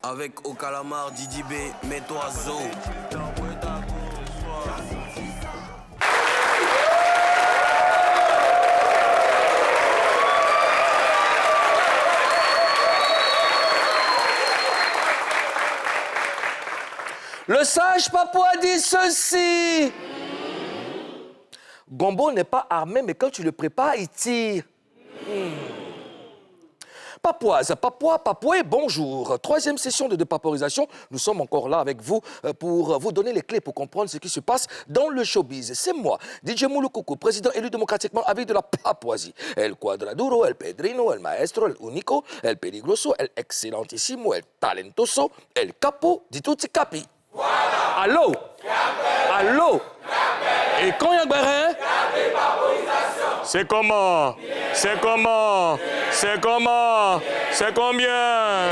Avec au calamar, Didi B, mets-toi zo. Le sage Papouas dit ceci. Gombo n'est pas armé, mais quand tu le prépares, il tire. Papouase, Papouas, Papoué, bonjour. Troisième session de dépaporisation. Nous sommes encore là avec vous pour vous donner les clés pour comprendre ce qui se passe dans le showbiz. C'est moi, DJ Moulou-Coucou, président élu démocratiquement avec de la Papouasie. El Cuadraduro, El Pedrino, El Maestro, El Unico, El Peligroso, El Excellentissimo, El Talentoso, El Capo, di tutti capi. Voilà. Allô? Allô? Et quand il y a un c'est comment? C'est comment? C'est comment? C'est combien?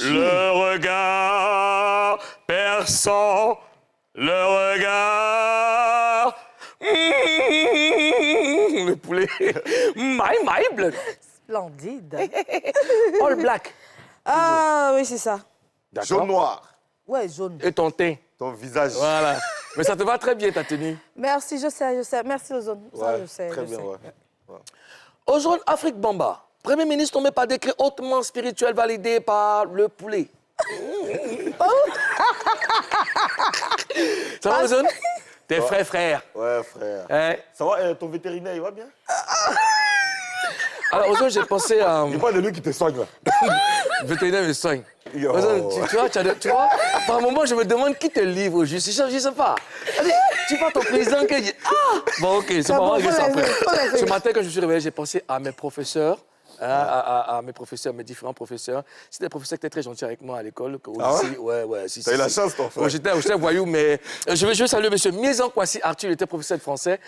Le regard perçant, le regard. Le poulet. My blood. Splendide. All black. Ah oui, c'est ça. Jaune noir. Ouais, jaune. Et ton teint. Ton visage. Voilà. Mais ça te va très bien, ta tenue. Merci, je sais. Merci, Ozone. Ouais, Ça, je sais. très je bien, sais. ouais. Ozone Afrique Bamba. Premier ministre nommé par décret hautement spirituel validé par le poulet. Ça va, Ozone? T'es frère. Ouais, frère. Hein? Ça va, ton vétérinaire, il va bien? Alors, Ozone, j'ai pensé à... Il parle de lui qui te soigne, là. Le vétérinaire me soigne. Yo. Ozone, tu vois, par un moment, je me demande qui te livre au juste. Je ne sais pas. Allez, tu vois ton président qui dit... Ah! Bon, OK, c'est pas vrai, ça après. Ce matin, quand je me suis réveillé, j'ai pensé à mes professeurs. À mes professeurs, mes différents professeurs. C'était des professeurs qui étaient très gentils avec moi à l'école. Ah ouais? Ouais. T'as eu la chance, ton frère. J'étais voyou, mais je veux saluer M. Miezan Kwasi Arthur, il était professeur de français.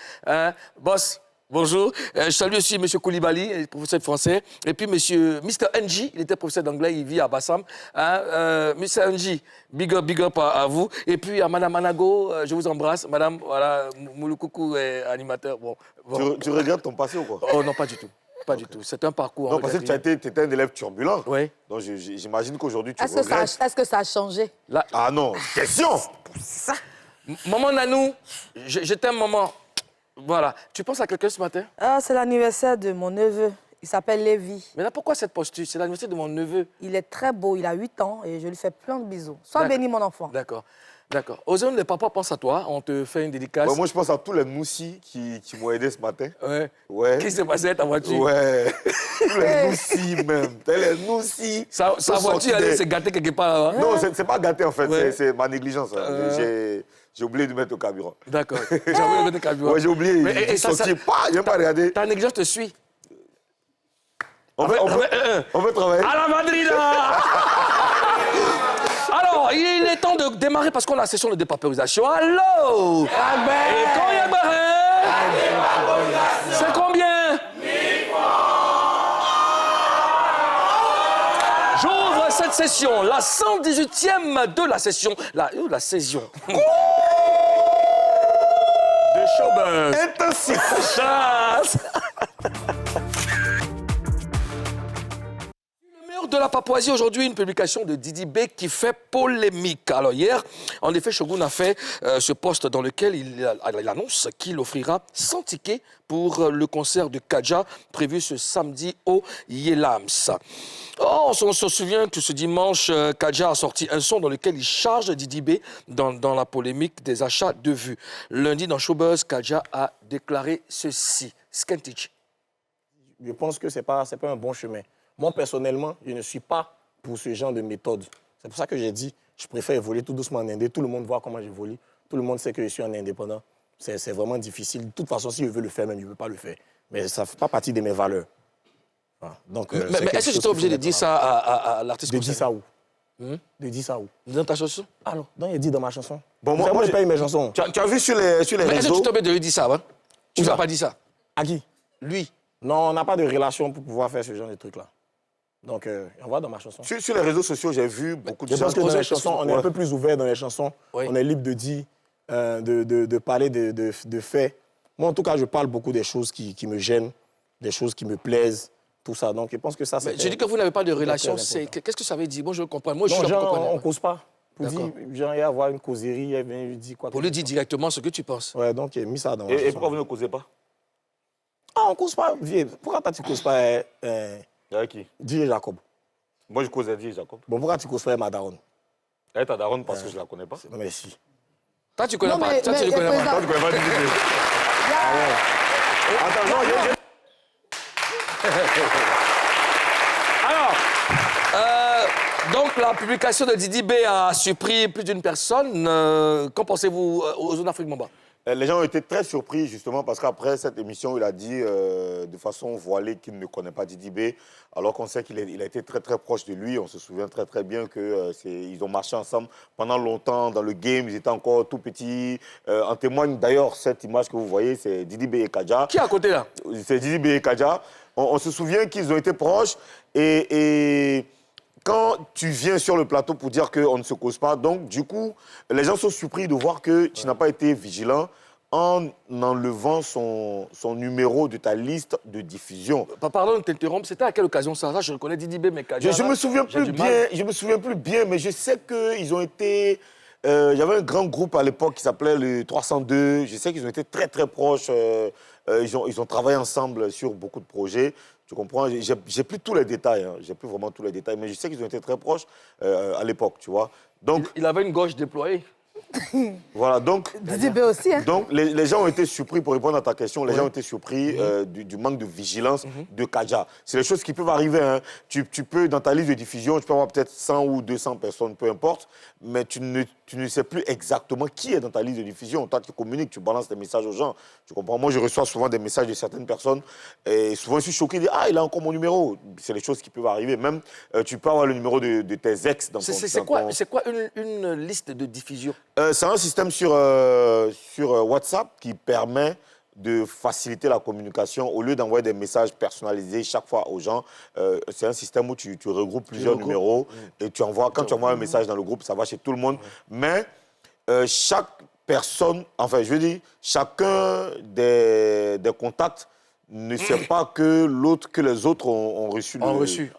Boss, bonjour. Je salue aussi M. Koulibaly, professeur de français. Et puis Mr. Nji, il était professeur d'anglais, il vit à Bassam. Mr. Nji, big up à vous. Et puis à Madame Manago, je vous embrasse. Madame, voilà, Moulou-Coucou est animateur. Bon. Tu regrettes ton passé ou quoi? Oh non, pas du tout. Pas du tout. C'est un parcours. Non, parce que tu étais un élève turbulent. Oui. Donc j'imagine qu'aujourd'hui, tu Est-ce que ça a changé? Là, Ah non, question! Ça. Maman Nanou, je t'aime, maman. Voilà. Tu penses à quelqu'un ce matin? Ah, c'est l'anniversaire de mon neveu. Il s'appelle Lévi. Mais là, pourquoi cette posture? C'est l'anniversaire de mon neveu. Il est très beau, il a 8 ans et je lui fais plein de bisous. Sois béni, mon enfant. D'accord. Ozone, le papa pense à toi. On te fait une dédicace. Ouais, moi, je pense à tous les moussis qui m'ont aidé ce matin. Ouais. Qu'est-ce qui s'est passé avec ta voiture? Ouais. Tous les noussis, même. Les noussis. Sa voiture, elle s'est gâtée quelque part là-bas. Non, c'est pas gâté, en fait. Ouais. C'est ma négligence. J'ai oublié de mettre au carburant. D'accord. J'ai oublié de mettre le carburant. Ouais, j'ai oublié. Et ça, je n'ai pas regardé. Ta négligence te suit. On veut travailler. À la Madrina. Alors, il est temps de démarrer parce qu'on a la session de dépaporisation. Allô? Et quand il y a barré? C'est combien? 1000 francs. J'ouvre cette session, la 118e de la session. La session. De showbuzz. Intensif. Chasse. De la Papouasie, aujourd'hui, une publication de Didi B qui fait polémique. Alors hier, en effet, Shogun a fait ce post dans lequel il annonce qu'il offrira 100 tickets pour le concert de Kadja prévu ce samedi au Yelams. Oh, on se souvient que ce dimanche, Kadja a sorti un son dans lequel il charge Didi B dans la polémique des achats de vues. Lundi, dans Showbuzz, Kadja a déclaré ceci. Skentich. Je pense que c'est pas un bon chemin. Moi, personnellement, je ne suis pas pour ce genre de méthode. C'est pour ça que j'ai dit, je préfère évoluer tout doucement en indé. Tout le monde voit comment j'évolue. Tout le monde sait que je suis un indépendant. C'est vraiment difficile. De toute façon, si je veux le faire, même, je ne veux pas le faire. Mais ça ne fait pas partie de mes valeurs. Voilà. Donc, mais est-ce que tu étais obligé de dire ça à l'artiste? De dire ça où? De dire ça où? Dans ta chanson? Alors, donc il dit dans ma chanson. Bon, moi je paye mes chansons. Tu as vu sur les mais est-ce que réseaux? tu t'es obligé de lui dire ça, hein? Tu n'as pas dit ça? À qui? Lui. Non, on n'a pas de relation pour pouvoir faire ce genre de trucs-là. Donc, on va dans ma chanson. Sur les réseaux sociaux, j'ai vu beaucoup de Je gens... pense que dans les chansons, on est un peu plus ouvert dans les chansons. Oui. On est libre de dire, de parler de faits. Moi, en tout cas, je parle beaucoup des choses qui me gênent, des choses qui me plaisent, tout ça. Donc, je pense que ça, c'est... Je dis que vous n'avez pas de relation. très Qu'est-ce que ça veut dire? Moi, je comprends. Moi, je Non, suis là pour genre, comprendre. on ne cause pas. Pour D'accord. dire, genre, il y a avoir une causerie, elle vient lui dire quoi. Pour lui dire directement ce que tu penses. Ouais, donc, il a mis ça dans ma Et chanson. pourquoi vous ne causez pas? Ah, on ne cause pas, vieux. Pourquoi toi, tu ne causes pas Avec qui? DJ Jacob? Moi, je cause avec DJ Jacob. Bon, pourquoi tu ne causes pas Madaron? Elle est ta daronne parce que je ne la connais pas. Non, mais si. Toi, tu connais Non, pas. mais- Toi, tu mais- ne connais mais- pas. Toi, tu connais pas DJ. Attends, non, Donc, la publication de Didi B a surpris plus d'une personne. Qu'en pensez-vous aux zones Afrique Mamba? Les gens ont été très surpris, justement, parce qu'après cette émission, il a dit de façon voilée qu'il ne connaît pas Didi B, alors qu'on sait qu'il a été très, très proche de lui. On se souvient très, très bien qu'ils ont marché ensemble pendant longtemps dans le game. Ils étaient encore tout petits. En témoigne d'ailleurs cette image que vous voyez, c'est Didi B et Kadja. Qui est à côté, là? C'est Didi B et Kadja. On se souvient qu'ils ont été proches et quand tu viens sur le plateau pour dire qu'on ne se cause pas, donc du coup, les gens sont surpris de voir que tu n'as pas été vigilant en enlevant son numéro de ta liste de diffusion. Pardon de t'interrompre. C'était à quelle occasion ça? Ça, je reconnais Didi B, mais Kadja, Je là, me souviens j'ai plus du mal. bien, je me souviens plus bien, mais je sais qu'ils ont été... Il y avait un grand groupe à l'époque qui s'appelait le 302. Je sais qu'ils ont été très, très proches. Ils ont travaillé ensemble sur beaucoup de projets. Tu comprends? J'ai plus tous les détails. Hein. J'ai plus vraiment tous les détails. Mais je sais qu'ils ont été très proches à l'époque, tu vois. Donc, Il avait une gauche déployée. voilà. Donc, Didi B aussi, hein. donc les gens ont été surpris, pour répondre à ta question, les gens ont été surpris du manque de vigilance de Kadja. C'est des choses qui peuvent arriver. Hein. Tu peux, dans ta liste de diffusion, tu peux avoir peut-être 100 ou 200 personnes, peu importe, mais tu ne sais plus exactement qui est dans ta liste de diffusion. Toi, tu communiques, tu balances des messages aux gens. Tu comprends? Moi, je reçois souvent des messages de certaines personnes et souvent, je suis choqué de dire « Ah, il a encore mon numéro ». C'est des choses qui peuvent arriver. Même, tu peux avoir le numéro de tes ex dans ton... C'est quoi une liste de diffusion? C'est un système sur WhatsApp qui permet de faciliter la communication. Au lieu d'envoyer des messages personnalisés chaque fois aux gens, c'est un système où tu regroupes plusieurs numéros et tu envoies, quand tu envoies un message dans le groupe, ça va chez tout le monde. Mais chaque personne, enfin, je veux dire, chacun des contacts ne sait pas que les autres ont reçu.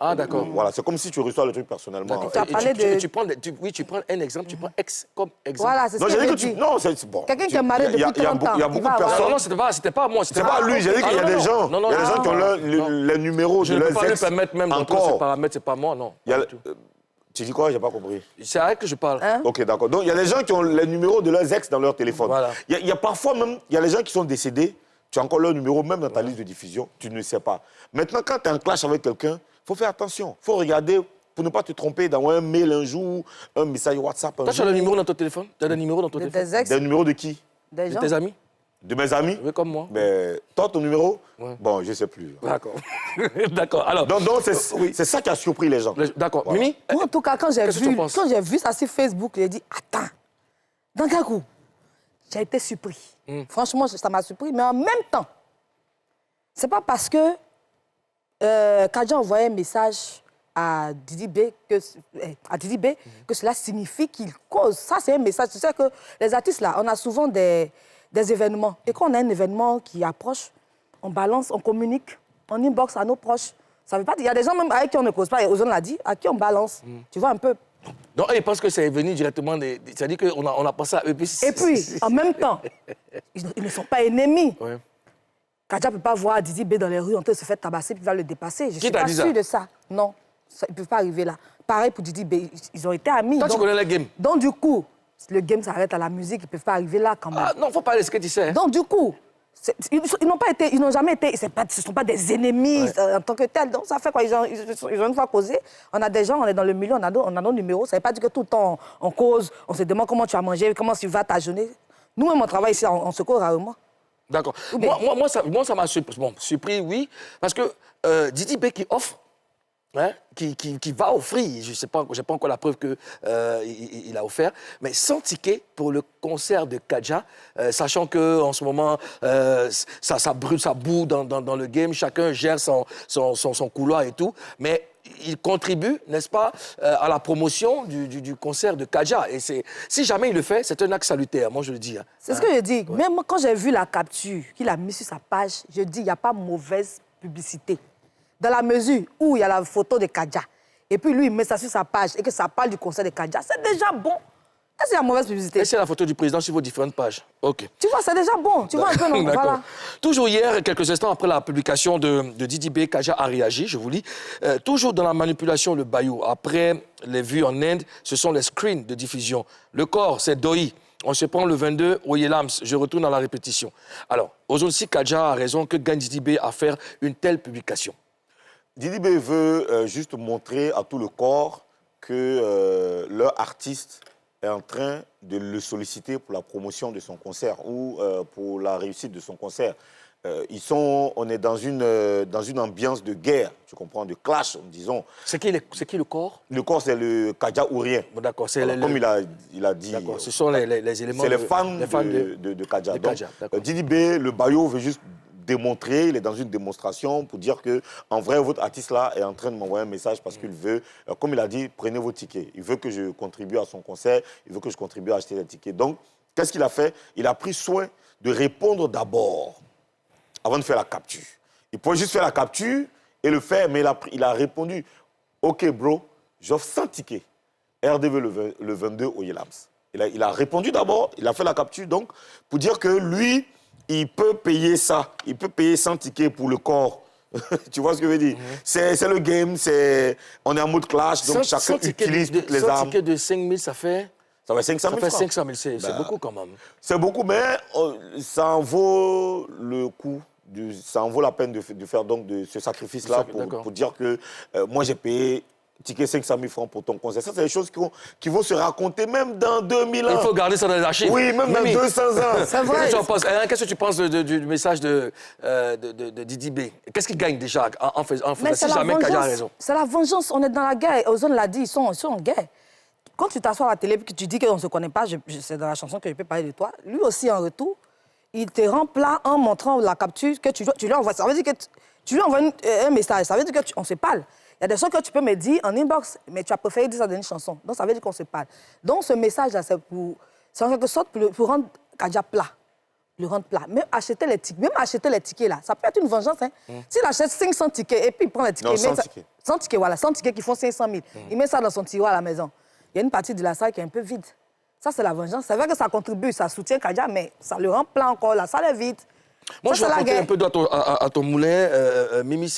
Ah, d'accord. Voilà, c'est comme si tu reçois le truc personnellement. Tu as parlé de... Tu prends un exemple, tu prends ex comme exemple. Voilà, c'est ce Non, que j'ai dit je que tu... dis. Non, c'est bon. Quelqu'un qui est marié depuis 30 ans. Il y a qui beaucoup va de avoir- personnes... Non, c'était pas moi. C'est pas lui, j'ai dit qu'il y a des gens. Non, Il y a des gens qui ont non. les numéros Je de ne peux leurs pas me ex permettre même d'entrer ces encore. paramètres, c'est pas moi, non. Il y a- Pas du tout. Tu dis quoi? J'ai pas compris. C'est à elle que je parle. Hein? Ok, d'accord. Donc, il y a des gens qui ont les numéros de leurs ex dans leur téléphone. Voilà. Il y a parfois même, il y a les gens qui sont décédés, tu as encore leur numéro, même dans ta liste de diffusion, tu ne sais pas. Maintenant, quand tu es en clash avec quelqu'un, il faut faire attention. Il faut regarder pour ne pas te tromper, d'envoyer un mail un jour, un message WhatsApp un Toi, tu jour. as le numéro dans ton téléphone? Tu as le numéro dans ton De téléphone? tes ex, Des numéros de qui? des De gens. tes amis? De mes amis? Oui, comme moi. Mais toi, ton numéro? Ouais. Bon, je ne sais plus. D'accord. D'accord. Alors, Donc c'est ça qui a surpris les gens. d'accord. Voilà. Mimi? Moi, en tout cas, quand Qu'est-ce que tu penses? j'ai vu ça sur Facebook, j'ai dit, attends, dans quel coup? J'ai été surpris. Franchement, ça m'a surpris. Mais en même temps, c'est pas parce que Kadja envoyé un message à Didi B que cela signifie qu'il cause. Ça, c'est un message. Tu sais que les artistes, là, on a souvent des événements. Et quand on a un événement qui approche, on balance, on communique, on inbox à nos proches. Ça veut pas dire... Il y a des gens même avec qui on ne cause pas, et Ozone l'a dit, à qui on balance. Tu vois un peu. Donc, ils pensent que c'est venu directement des... C'est-à-dire qu'on a, on a pensé à eux. Et puis, en même temps, ils ne sont pas ennemis. Ouais. Kadja ne peut pas voir Didi B dans les rues en train de se faire tabasser puis il va le dépasser. Je ne suis t'a pas dit ça? sûre de ça. Non, ça, ils ne peuvent pas arriver là. Pareil pour Didi B, ils ont été amis. Toi, tu connais le game. Donc, du coup, le game s'arrête à la musique, ils ne peuvent pas arriver là quand même. Ah, non, faut parler de ce que tu sais. Hein. Donc, du coup, ils n'ont jamais été, ce ne sont pas des ennemis en tant que tels. Donc, ça fait quoi? Ils ont une fois causé. On a des gens, on est dans le milieu, on a nos numéros. Ça ne veut pas dire que tout le temps, on cause, on se demande comment tu as mangé, comment tu vas ta journée. Nous-mêmes, on travaille ici, on se cause rarement. D'accord. Mais- Moi, ça m'a surpris. Bon, surpris, oui, parce que Didi B qui offre, hein, qui va offrir, je sais pas, j'ai pas encore la preuve qu'il il a offert, mais sans ticket pour le concert de Kadja, sachant qu'en ce moment, ça brûle, ça boue dans le game, chacun gère son couloir et tout, mais il contribue, n'est-ce pas, à la promotion du concert de Kadja. Et si jamais il le fait, c'est un acte salutaire, moi je le dis. Hein. C'est ce que je dis. Même quand j'ai vu la capture qu'il a mis sur sa page, je dis, il n'y a pas mauvaise publicité. Dans la mesure où il y a la photo de Kadja, et puis lui, il met ça sur sa page et que ça parle du concert de Kadja, c'est déjà bon. Est-ce qu'il y a mauvaise publicité? Et c'est la photo du président sur vos différentes pages. OK. Tu vois, c'est déjà bon. Tu vois un peu, non? Voilà. Toujours hier, quelques instants après la publication de Didi B, Kadja a réagi, je vous lis. Toujours dans la manipulation, le bayou. Après les vues en Inde, ce sont les screens de diffusion. Le corps, c'est Doi. On se prend le 22 au Yelams. Je retourne à la répétition. Alors, aujourd'hui, Kadja a raison que gagne Didi B à faire une telle publication. Didi B veut juste montrer à tout le corps que leur artiste est en train de le solliciter pour la promotion de son concert ou pour la réussite de son concert. On est dans une ambiance de guerre, tu comprends, de clash, disons. C'est qui le corps? Le corps, c'est le Kadja Ourien. Bon, d'accord, comme il a dit. D'accord, ce sont les éléments. C'est les fans de Kadja. Donc, Didi B, le Bayo veut juste démontrer, il est dans une démonstration pour dire que, en vrai, votre artiste-là est en train de m'envoyer un message parce qu'il veut, comme il a dit, prenez vos tickets. Il veut que je contribue à son concert, il veut que je contribue à acheter des tickets. Donc, qu'est-ce qu'il a fait? Il a pris soin de répondre d'abord, avant de faire la capture. Il pouvait juste faire la capture et le faire, mais il a répondu, « OK, bro, j'offre 100 tickets. RDV le 22 au Yelams. » Il a répondu d'abord, il a fait la capture, donc, pour dire que lui, il peut payer ça. Il peut payer 100 tickets pour le corps. Tu vois ce que je veux dire? C'est le game, on est en mode clash, donc chacun utilise toutes les armes. 100 tickets de 5 000, ça fait... Ça fait 500 000 francs. Ça fait 500 000, c'est beaucoup quand même. C'est beaucoup, mais ça en vaut le coup. Ça en vaut la peine de faire donc ce sacrifice-là pour dire que moi, j'ai payé ticket 500 000 francs pour ton concert. Ça, c'est des choses qui vont se raconter même dans 2000 ans. Il faut garder ça dans les archives. Oui, même dans 200 ans. C'est vrai. Qu'est-ce que tu penses du message de Didi B? Qu'est-ce qu'il gagne déjà en faisant si jamais Kadja a raison? C'est la vengeance. On est dans la guerre. Ozone l'a dit, ils sont en guerre. Quand tu t'assois à la télé et que tu dis qu'on ne se connaît pas, c'est dans la chanson que je peux parler de toi, lui aussi, en retour, il te rend plat en montrant la capture que tu lui envoies. Ça veut dire que tu lui envoies un message. Ça veut dire qu'on se parle. Il y a des choses que tu peux me dire en inbox, mais tu as préféré dire ça dans une chanson. Donc, ça veut dire qu'on se parle. Donc, ce message-là, c'est en quelque sorte pour rendre Kadja plat. Le rendre plat. Même acheter les tickets, là, ça peut être une vengeance. Hein. S'il achète 500 tickets et puis il prend les tickets... Non, 100 tickets. 100 tickets, voilà. 100 tickets qui font 500 000. Il met ça dans son tiroir à la maison. Il y a une partie de la salle qui est un peu vide. Ça, c'est la vengeance. C'est vrai que ça contribue, ça soutient Kadja, mais ça le rend plat encore. La salle est vide. Moi, je vais raconter un peu à ton moulin, Mimi.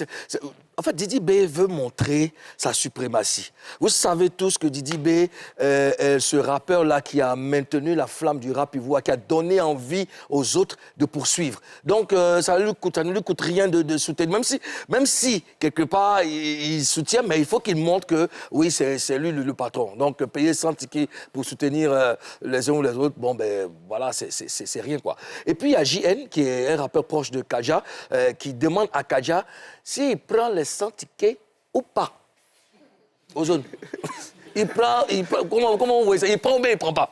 En fait, Didi B veut montrer sa suprématie. Vous savez tous que Didi B, ce rappeur-là qui a maintenu la flamme du rap ivoire, qui a donné envie aux autres de poursuivre. Donc, ça ne lui coûte rien de soutenir. Même si quelque part, il soutient, mais il faut qu'il montre que, oui, c'est lui le patron. Donc, payer 100 tickets pour soutenir les uns ou les autres, bon, ben voilà, c'est rien, quoi. Et puis, il y a JN, qui est un rappeur proche de Kadja, qui demande à Kadja s'il prend les 100 tickets ou pas. Ozone. Comment vous voyez ça? Il prend ou bien il ne prend pas?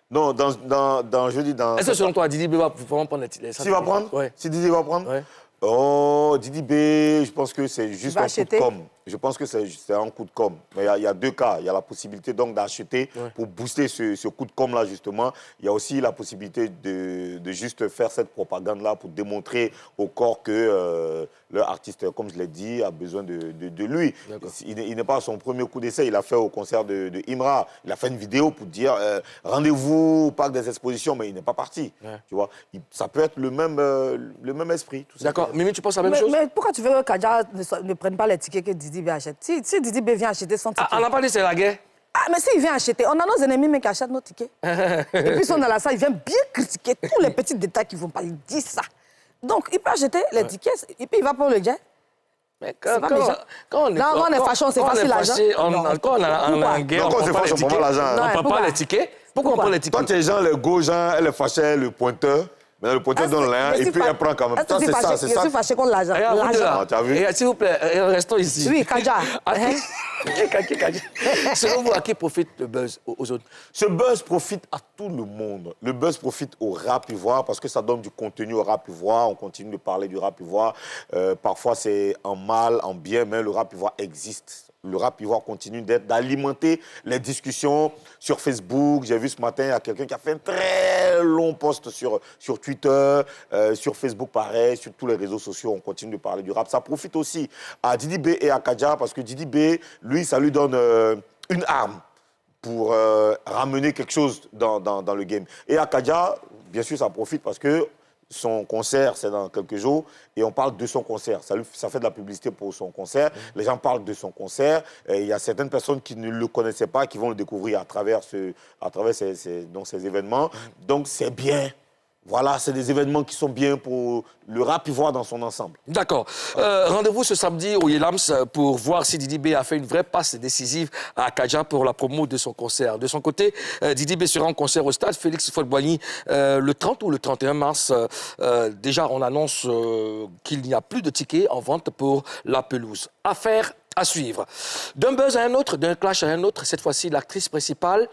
Non, je dis dans... Est-ce que selon toi, Didi B va vraiment prendre les 100 tickets? S'il va prendre? Ouais. Si Didi va prendre? Ouais. Oh, Didi B, je pense que c'est juste un coup de com. Je pense que c'est un coup de com. Mais il y a deux cas. Il y a la possibilité donc d'acheter pour booster ce coup de com-là, justement. Il y a aussi la possibilité de juste faire cette propagande-là pour démontrer au corps que leur artiste, comme je l'ai dit, a besoin de lui. Il n'est pas à son premier coup d'essai. Il a fait au concert de Imra. Il a fait une vidéo pour dire rendez-vous au parc des expositions, mais il n'est pas parti. Ouais. Tu vois, ça peut être le même esprit. D'accord. Mimi, tu penses la même chose? Mais pourquoi tu veux que Kadja ne prenne pas les tickets que Didi B achète? Si Didi B vient acheter 100 tickets... on n'a pas dit c'est la guerre. Ah, mais s'il vient acheter, on a nos ennemis mais qui achètent nos tickets. Et puis, ils sont dans la salle, ils viennent bien critiquer tous les petits détails qui ne vont pas. Ils disent ça. Donc, il peut acheter les tickets et puis il va pour le jet. Mais quand on est fâché, c'est facile l'argent. Quand on est en guerre, on ne prend pas les tickets. Pourquoi on prend les tickets? Quand les gens, les gros gens, elle est fâchée, le pointeur, Mais le poteau donne l'un et puis elle prend quand même. Ça, c'est ça, c'est ça. Je suis fâché contre l'argent. Et à vous deux, là. Tu as vu? Et s'il vous plaît, restons ici. Oui, Kadja. Selon vous, à qui profite le buzz aux autres? Ce buzz profite à tout le monde. Le buzz profite au rap ivoire parce que ça donne du contenu au rap ivoire. On continue de parler du rap ivoire. Parfois, c'est en mal, en bien, mais le rap ivoire existe. Le rap ivoire continue d'alimenter les discussions sur Facebook. J'ai vu ce matin, il y a quelqu'un qui a fait un très long post sur Twitter, sur Facebook pareil, sur tous les réseaux sociaux. On continue de parler du rap. Ça profite aussi à Didi B et à Kadja parce que Didi B, lui, ça lui donne une arme pour ramener quelque chose dans le game. Et à Kadja, bien sûr, ça profite parce que son concert, c'est dans quelques jours, et on parle de son concert. Ça fait de la publicité pour son concert. Les gens parlent de son concert. Et il y a certaines personnes qui ne le connaissaient pas, qui vont le découvrir à travers ces événements. Donc, c'est bien. Voilà, c'est des événements qui sont bien pour le rap ivoire dans son ensemble. D'accord. Rendez-vous ce samedi au Yelams pour voir si Didi B a fait une vraie passe décisive à Kadja pour la promo de son concert. De son côté, Didi B sera en concert au stade Félix Houphouët-Boigny le 30 ou le 31 mars. Déjà, on annonce qu'il n'y a plus de tickets en vente pour la pelouse. Affaire à suivre. D'un buzz à un autre, d'un clash à un autre, cette fois-ci, l'actrice principale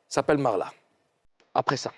s'appelle Marla. Après ça.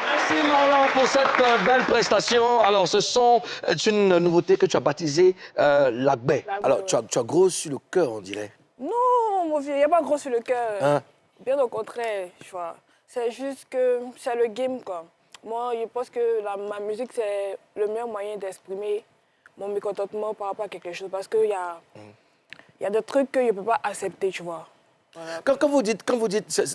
Merci Marlon pour cette belle prestation. Alors, ce son est une nouveauté que tu as baptisée Lagbe. Alors, tu as gros sur le cœur, on dirait. Non, mon vieux, il n'y a pas gros sur le cœur. Hein? Bien au contraire, tu vois. C'est juste que c'est le game, quoi. Moi, je pense que ma musique, c'est le meilleur moyen d'exprimer mon mécontentement par rapport à quelque chose. Parce qu'il y a des trucs que je ne peux pas accepter, tu vois. Voilà. Quand vous dites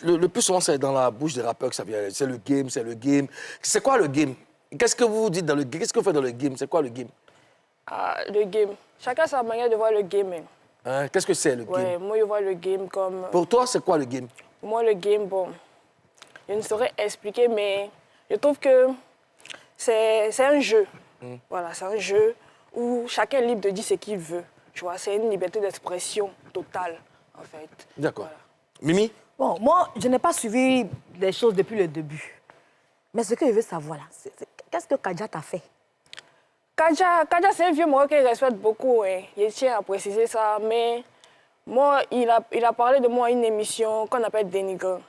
le plus souvent, c'est dans la bouche des rappeurs que ça vient. C'est le game, c'est le game. C'est quoi le game? Qu'est-ce que vous dites dans le game? Qu'est-ce que vous faites dans le game? C'est quoi le game? Ah, le game. Chacun a sa manière de voir le game. Hein. Hein? Qu'est-ce que c'est le Ouais, game? moi, je vois le game comme... Pour toi, c'est quoi le game? Moi, le game, bon, je ne saurais expliquer, mais je trouve que c'est un jeu. Voilà, c'est un jeu où chacun est libre de dire ce qu'il veut. Tu vois, c'est une liberté d'expression totale, en fait. D'accord. Voilà. Mimi? Bon, moi, je n'ai pas suivi les choses depuis le début. Mais ce que je veux savoir, là, qu'est-ce que Kadja t'a fait? Kadja, c'est un vieux mot que je respecte beaucoup. Hein. Je tiens à préciser ça. Mais Moi, il a parlé de moi à une émission qu'on appelle Dénigrant.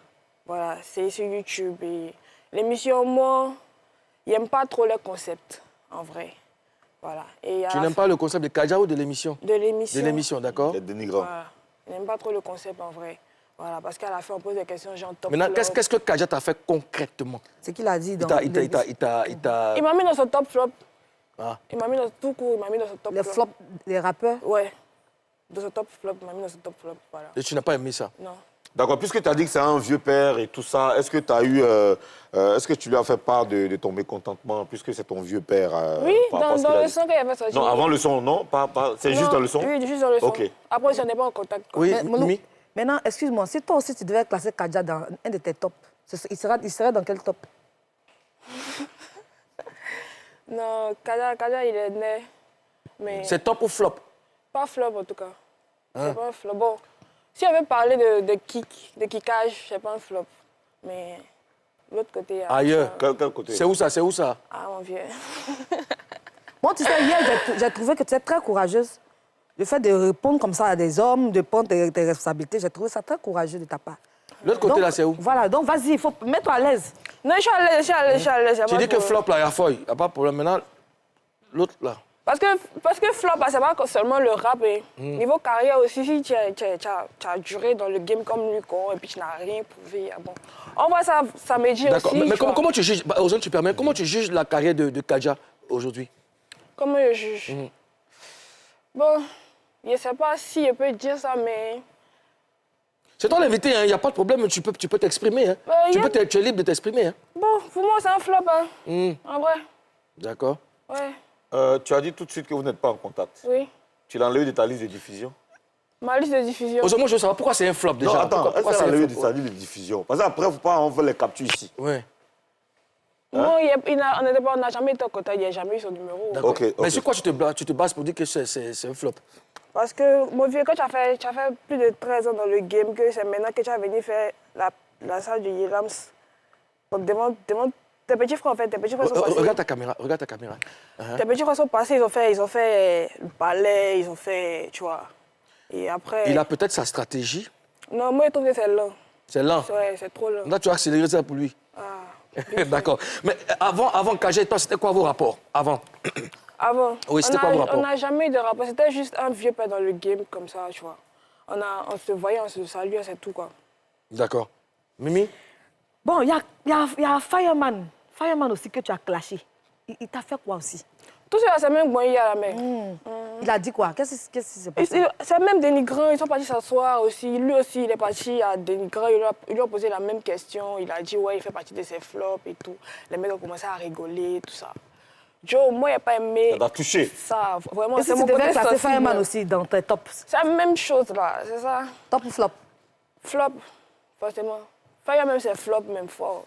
Voilà, c'est sur YouTube. Et l'émission, moi, il n'aime pas trop le concept, en vrai. Voilà. Et Tu n'aimes pas le concept de Kadja ou de l'émission? De l'émission. De l'émission, d'accord. C'est dénigrant. Voilà. Il n'aime pas trop le concept, en vrai. Voilà, parce qu'à la fin, on pose des questions, genre top Maintenant, flop. qu'est-ce que Kadja t'a fait concrètement? C'est qu'il a dit dans... Il t'a... Il m'a mis dans son top flop. Ah. Il m'a mis dans tout court, il m'a mis dans son top Les flop. flops des rappeurs. Ouais. Dans son top flop, il m'a mis dans son top flop, voilà. Et tu n'as pas aimé ça? Non. D'accord, puisque tu as dit que c'est un vieux père et tout ça, est-ce que tu as eu, est-ce que tu lui as fait part de ton mécontentement, puisque c'est ton vieux père Oui, par rapport à ce qu'il dans a le dit? son qu'il avait sorti. Non, avant le son, non, c'est juste Non, dans le son? Oui, juste dans le son. Ok. Après, on n'est pas en contact. Quoi. Oui, Mais, Mounou, Mimi? maintenant, excuse-moi, si toi aussi tu devais classer Kadja dans un de tes tops, il serait dans quel top? Non, Kadja, il est né. Mais C'est top ou flop? pas flop, en tout cas. C'est pas un flop. Bon, si on veut parler de kickage, c'est pas un flop. Mais l'autre côté... il y a- Ailleurs. Quel côté? C'est où ça? C'est où ça? Ah, mon vieux. Bon, tu sais, hier, j'ai trouvé que tu es très courageuse. Le fait de répondre comme ça à des hommes, de prendre tes responsabilités, j'ai trouvé ça très courageux de ta part. L'autre côté, Donc, là, c'est où? Voilà, donc vas-y, il faut mettre à l'aise. Non, je suis à l'aise, je suis à l'aise, je suis à l'aise. y a Tu pas dis de que problème. flop, là, il y a feuille. Il n'y a pas de problème. Maintenant, l'autre, là. Parce que flop, c'est pas seulement le rap. Et niveau carrière aussi, si tu as duré dans le game comme lui, quoi, et puis tu n'as rien prouvé, ah bon. On voit ça me dit D'accord. aussi. Mais tu vois. comment tu juges, Ozone, tu permets, comment tu juges la carrière de Kadja aujourd'hui? Comment je juge? Bon, je ne sais pas si je peux dire ça, mais... C'est toi l'invité, il n'y a pas de problème, tu peux t'exprimer. Hein. Tu es libre de t'exprimer. Hein. Bon, pour moi, c'est un flop, hein. En vrai, D'accord. ouais, Tu as dit tout de suite que vous n'êtes pas en contact. oui. Tu l'as enlevé de ta liste de diffusion? Ma liste de diffusion. Ozone, moi, je veux savoir pourquoi c'est un flop déjà. Non, attends, Pourquoi est-ce c'est qu'elle un a enlevé de flop? sa liste de diffusion? Parce qu'après, il ne faut pas on fait les captures ici. Ouais. Non, on n'a jamais été en contact, il n'y a jamais eu son numéro. D'accord. Ok, ok. Mais sur quoi tu te bases pour dire que c'est un flop? Parce que, mon vieux, quand tu as fait plus de 13 ans dans le game, que c'est maintenant que tu as venu faire la salle de Yelams, devant tes petits frères, en fait, tes petits frères sont passés. Regarde ta caméra, regarde ta caméra. Tes petits frères sont passés, ils ont fait le palais, ils ont fait, tu vois. Et après... Il a peut-être sa stratégie. Non, moi, je trouve que c'est lent. C'est lent. Ouais, c'est trop lent. Là, tu as accéléré ça pour lui. Ah, D'accord. Mais avant Kadja et toi, c'était quoi vos rapports? Avant? avant, Oui, c'était quoi vos rapports? on n'a jamais eu de rapport. C'était juste un vieux père dans le game, comme ça, tu vois. On se voyait, on se saluait, c'est tout, quoi. D'accord. Mimi? Bon, il y a Fireman. Fireman aussi que tu as clashé. Il t'a fait quoi aussi? Tout ça, c'est même bon, il y a la mer. Il a dit quoi? Qu'est-ce qui s'est passé? C'est même dénigrant, ils sont partis s'asseoir aussi. Lui aussi, il est parti à dénigrant, il lui a posé la même question. Il a dit, ouais, il fait partie de ses flops et tout. Les mecs ont commencé à rigoler, tout ça. Joe, moi, il n'a pas aimé. Ça t'a touché? Ça, Vraiment, et si c'est tu mon devais côté classer sensible. Fireman aussi dans tes tops? C'est la même chose, là, c'est ça. Top ou flop? Flop, forcément. Fire même, c'est flop, même fort.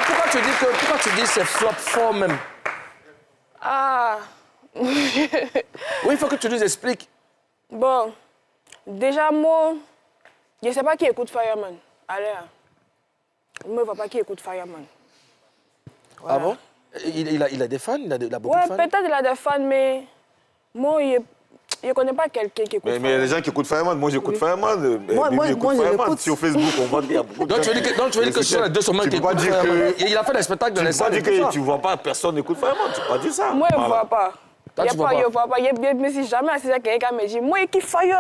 Pourquoi tu dis c'est flop fort même? Ah, Oui, il faut que tu nous expliques. bon, déjà, moi, je ne sais pas qui écoute Fireman. Allez, hein. Moi, je ne vois pas qui écoute Fireman. Voilà. Ah bon? Il a des fans? Il a beaucoup Ouais, de fans? peut-être il a des fans, mais moi, je ne connais pas quelqu'un qui écoute Mais il y a Fireman. des gens qui écoute Fireman. Moi, j'écoute Fireman. Moi, Bibi écoute je Fireman. l'écoute. Sur Facebook, on voit qu'il y a beaucoup de Donc gens. tu veux dire que ce sont les deux seulement Tu qui peux pas écoutent dire Fireman. que... Il a fait des spectacles dans Tu les peux pas salles. dire et tout que ça. tu vois pas personne écoute Fireman. Tu peux pas dire ça. Moi, je ne Voilà. vois pas. Toi, tu vois pas. Je ne vois pas. Je me suis jamais assise avec quelqu'un qui me dit, moi, je kiffe Fire.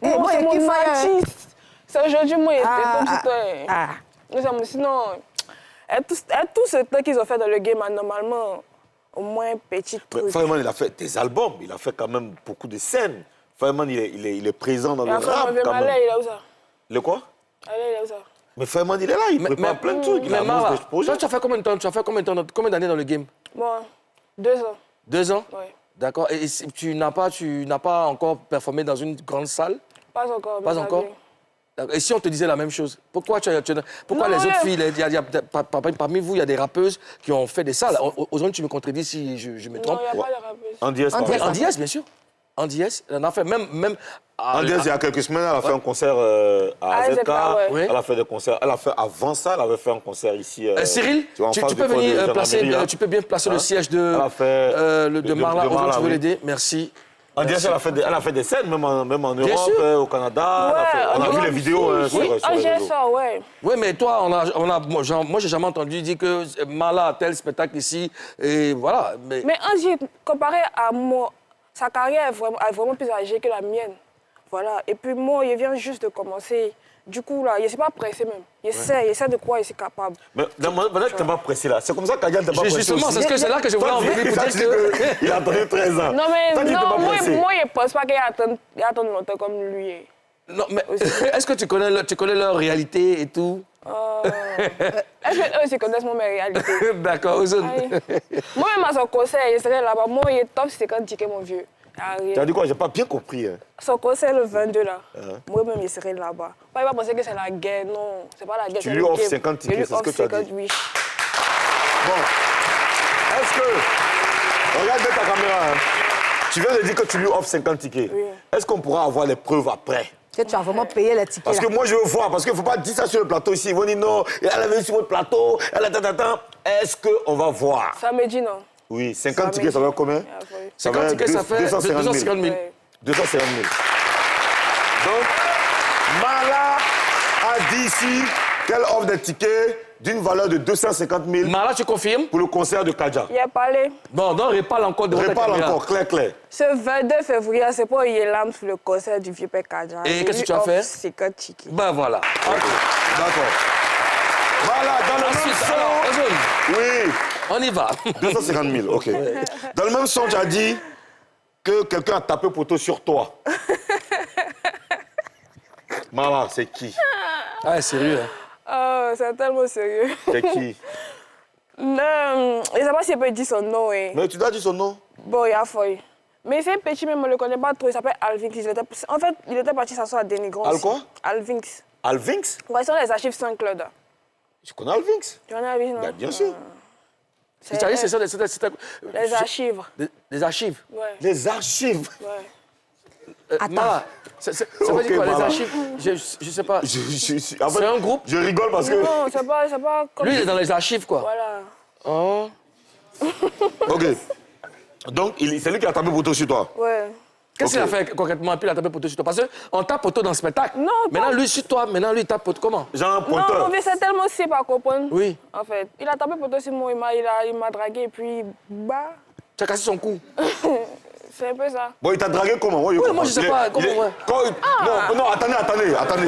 Non, moi, c'est je mon kiffe Fire. artiste. C'est aujourd'hui, moi, comme si Ah. sinon, tout ce temps qu'ils ont fait dans le game, normalement, au moins un petit Mais truc. Fireman, il a fait des albums. Il a fait quand même beaucoup de scènes. Fireman, il est présent dans Et le après, rap on veut quand m'aller, même. il est où ça? Le quoi? Allez, il est où ça? Mais Fireman, il est là. Il prépare plein de trucs. Il Mais annonce Mara, des projets. toi, tu as fait combien de temps? Tu as fait combien d'années dans le game? Bon, 2 ans. 2 ans? Oui. D'accord. Et tu n'as pas encore performé dans une grande salle? Pas encore. mais Pas ça encore? vient. D'accord. Et si on te disait la même chose, pourquoi Non, les autres ouais. filles, parmi vous, il y a des rappeuses qui ont fait des salles. Aux autres, tu me contredis si je me Non, trompe. il n'y a pas de rappeuse. Andy S, par Andy S. exemple. Andy S, bien sûr. Andy S, elle en a fait même Andy S, il y a quelques semaines, elle a fait un concert à ZK, ZK. ouais. Elle a fait des concerts. Elle a fait, avant ça, elle avait fait un concert ici. Cyril, tu vois, en tu face peux du port de venir gendarmerie, là. tu peux bien placer le siège de, Elle a fait de Marla. Aujourd'hui, tu veux oui. l'aider? Merci. Andy S, elle a fait des scènes, même en Europe, sûr. au Canada. On a vu les vidéos sur les j'ai réseaux. ça, ouais. Oui, mais toi, moi j'ai jamais entendu dire que Marla a tel spectacle ici, et voilà. Mais Angie, comparé à moi, sa carrière est vraiment plus âgée que la mienne. Voilà. Et puis moi, il vient juste de commencer. Du coup, là, il ne s'est pas pressé même. Il essaie de quoi il est capable. Mais maintenant que tu n'es pas pressé là, c'est comme ça qu'Adia ne t'a pas pressé. justement, aussi. c'est là que je voulais en venir pour dire que... Il a attendu 13 ans. Non, mais Toi, tu t'es pas non, pressé. moi, je ne pense pas qu'il attend longtemps comme lui. Non, mais est-ce que tu connais leur réalité et tout? Est-ce qu'eux aussi connaissent mes réalités? D'accord, Ozone. Moi-même, à son concert, il serait là-bas. Moi, il est top, c'est quand ticket, mon vieux. Tu as dit quoi? J'ai pas bien compris. Hein. Son concert le 22, là. Moi-même, il serait là-bas. Pas, il va penser que c'est la guerre, non. C'est pas la guerre. Tu lui offres 50 tickets, c'est ce que tu as dit. Oui. Bon. Est-ce que... Regarde bien ta caméra. Hein. Tu viens de dire que tu lui offres 50 tickets. Oui. Est-ce qu'on pourra avoir les preuves après? Que tu as vraiment payé les tickets. Parce que là. moi, je veux voir. Parce qu'il ne faut pas dire ça sur le plateau ici. Ils vont dire non, elle avait sur votre plateau, elle a tata. Est-ce qu'on va voir? Samedi, non. Oui, 50 tickets, ça va combien? 50 tickets, ça fait 250 000. Ouais. 250 000. Donc, Marla a dit ici qu'elle offre des tickets d'une valeur de 250 000 Marla, tu confirmes? pour le concert de Kadja. Il a parlé. Bon, donc reparle encore de votre Reparle caméra. encore, clair. Ce 22 février, c'est pour y l'âme sur le concert du vieux père Kadja. Et qu'est-ce que tu as fait? 50 tickets. Ben voilà. D'accord. Voilà, dans le Ensuite, même alors, son... Ozone, Oui, on y va. 250 000, OK. Dans le même son, tu as dit que quelqu'un a tapé poteau sur toi. Marla, c'est qui? Ah, sérieux, hein? Oh, c'est tellement sérieux. C'est qui? Non, je ne sais pas si je peux dire son nom. Hein. Mais tu dois dire son nom. Bon, il a failli. Mais c'est petit, mais on ne le connaît pas trop. Il s'appelle Alvinx. En fait, il était parti s'asseoir à Dénigrons. Al quoi? Alvinx. Alvinx? Ouais, ils sont les archives Saint-Claude. Tu connais Alvinx? Tu en as vu, non? Ben, bien sûr. C'est-à-dire, c'est ça, Les archives. des archives. Ouais. Les archives. Ouais. Marla, ça veut Ok, dire quoi, les Marla. archives? Je sais pas. En fait, C'est un groupe? Je rigole parce que... Non, c'est pas comme... Lui, il est dans les archives, quoi. Voilà. Oh. OK. Donc, c'est lui qui a tapé poteau sur toi. Ouais. Qu'est-ce qu'il a Ok. fait concrètement? Puis il a tapé poteau sur toi. Parce qu'on tape poteau dans le spectacle. Non, Maintenant, pas- lui, sur toi, maintenant, lui, il tape poteau. Comment? Genre un Non, pointeur. mais c'est tellement simple à comprendre. Oui. En fait, il a tapé pour toi sur moi, il m'a dragué et puis, bah, Tu as cassé son cou. c'est un peu ça. Bon, il t'a dragué comment? Ouais, moi, je sais pas, comment, ouais. Non, attendez. Attendez. Parce que...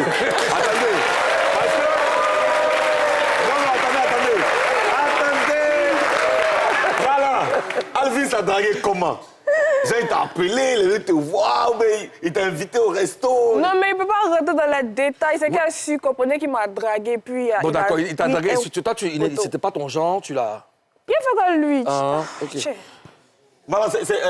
Non, attendez. Voilà. Alvis a dragué comment? Genre, il t'a appelé, il veut te voir, mais il t'a invité au resto. Non, mais il ne peut pas rentrer dans les détails. C'est qu'il a su comprendre qu'il m'a dragué, puis... Bon, d'accord, il t'a pris dragué. un Toi, photo. c'était pas ton genre, tu l'as... Il a fait comme lui. Ah, ok. Tchè. Voilà,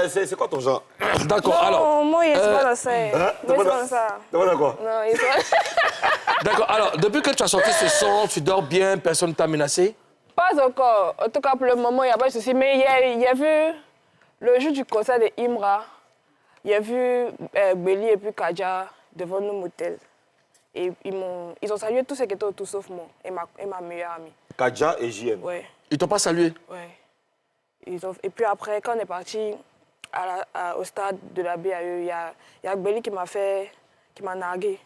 c'est quoi ton genre? D'accord, alors. Non, moi, il est pas dans ça. Hein? Moi, il est pas dans ça. T'es pas d'accord? Non, il est pas... D'accord, alors, depuis que tu as sorti ce son, tu dors bien, personne ne t'a menacé? Pas encore. En tout cas, pour le moment, il n'y a pas de souci. Mais il y a vu le jour du concert de Imra, il y a vu Belly et puis Kadja devant nos motels. Et ils ont salué tous ceux qui étaient autour sauf moi et ma meilleure amie. Kadja et JM. Ouais, Ils t'ont pas salué? ouais. Et puis après, quand on est parti au stade de la BAE, il y a Belly qui m'a nargué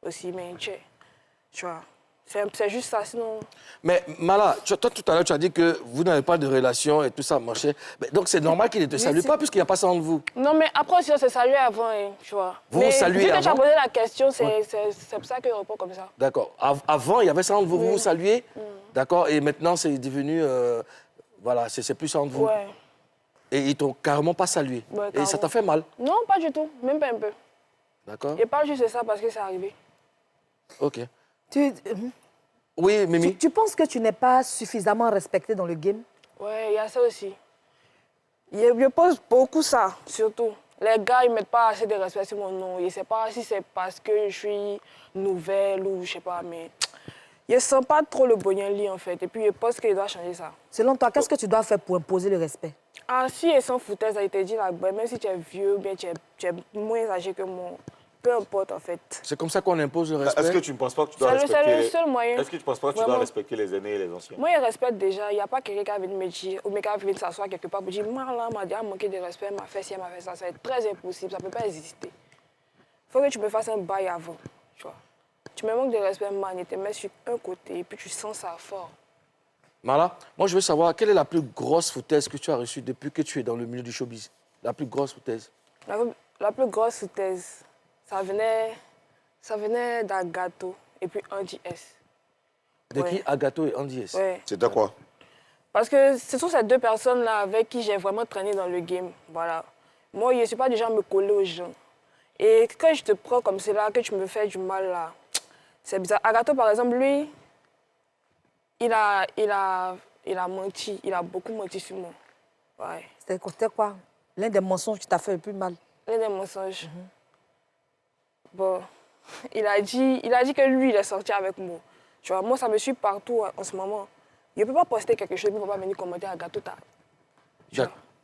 aussi, mais tu vois. C'est juste ça, sinon... Mais Mala, toi, tout à l'heure, tu as dit que vous n'avez pas de relation et tout ça marchait. Mais donc, c'est normal qu'il ne te salue pas puisqu'il n'y a pas ça entre vous. Non, mais après aussi, on s'est salué avant, tu vois. Vous mais vous saluez vu que tu as avant? posé la question, c'est pour ça que je réponds comme ça. D'accord. Avant, il y avait ça entre vous, vous vous saluez. D'accord. Et maintenant, c'est devenu... voilà, c'est plus entre vous. Ouais. Et ils t'ont carrément pas salué. Ouais, Et ça carrément. t'a fait mal. Non, pas du tout, même pas un peu. D'accord. Je parle juste de ça parce que c'est arrivé. OK. Tu, Oui, Mimi. tu penses que tu n'es pas suffisamment respecté dans le game? Ouais, il y a ça aussi. Je pose beaucoup ça, surtout. Les gars, ils ne mettent pas assez de respect sur mon nom. Je ne sais pas si c'est parce que je suis nouvelle ou je sais pas, mais je ne sens pas trop le bonheur en fait. Et puis je pense qu'il doit changer ça. Selon toi, qu'est-ce que tu dois faire pour imposer le respect? Ah, si et sans foutaise, ça a été dit là, même si tu es vieux, bien tu es moins âgé que moi, peu importe en fait. C'est comme ça qu'on impose le respect. Est-ce que tu ne penses pas que tu dois C'est respecter le seul moyen. Est-ce que tu penses pas que tu dois Vraiment. respecter les aînés et les anciens? Moi, je respecte déjà. Il n'y a pas quelqu'un qui a venu me dire, ou quelqu'un qui vient s'asseoir quelque part pour dire, Marla m'a dit, manqué de respect, m'a fait ci, m'a fait ça. C'est très impossible, ça ne peut pas exister. Il faut que tu me fasses un bail avant, tu vois. Tu me manques de respect, man, et te mets sur un côté, et puis tu sens ça fort. Marla, moi je veux savoir, quelle est la plus grosse foutaise que tu as reçue depuis que tu es dans le milieu du showbiz? La plus grosse foutaise? La plus grosse foutaise, ça venait d'Agato et puis Andy S. De Ouais. qui? Agato et Andy S. Ouais. C'était quoi? Parce que ce sont ces deux personnes-là avec qui j'ai vraiment traîné dans le game. Voilà. Moi, je ne suis pas du genre à me coller aux gens. Et quand je te prends comme cela, que tu me fais du mal là, c'est bizarre. Agato, par exemple, lui, il a menti. Il a beaucoup menti sur moi. Ouais. C'était quoi? L'un des mensonges qui t'a fait le plus mal. L'un des mensonges. Bon, il a dit que lui, il est sorti avec moi. Tu vois, moi, ça me suit partout en ce moment. Je ne peux pas poster quelque chose, il ne peut pas venir commenter à Gato.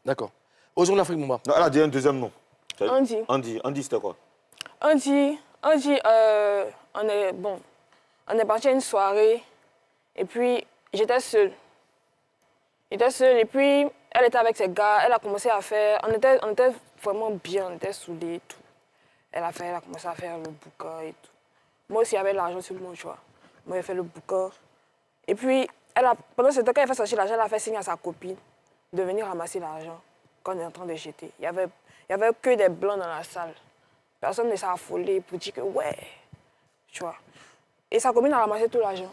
D'accord. Osons l'Afrique, Mouma. Non, elle a dit un deuxième nom. Andy. Andy, c'était quoi? Andy, on est parti à une soirée et puis j'étais seule. Et puis elle était avec ses gars, elle a commencé à faire, on était vraiment bien, on était soudés et tout. Elle a commencé à faire le bouquin et tout. Moi aussi, j'avais l'argent sur moi, tu vois. Moi, j'ai fait le bouquin. Et puis, pendant ce temps, quand elle fait sortir l'argent, elle a fait signe à sa copine de venir ramasser l'argent quand on est en train de jeter. Il y avait que des blancs dans la salle. Personne ne s'est affolé pour dire que ouais, tu vois. Et sa copine a ramassé tout l'argent.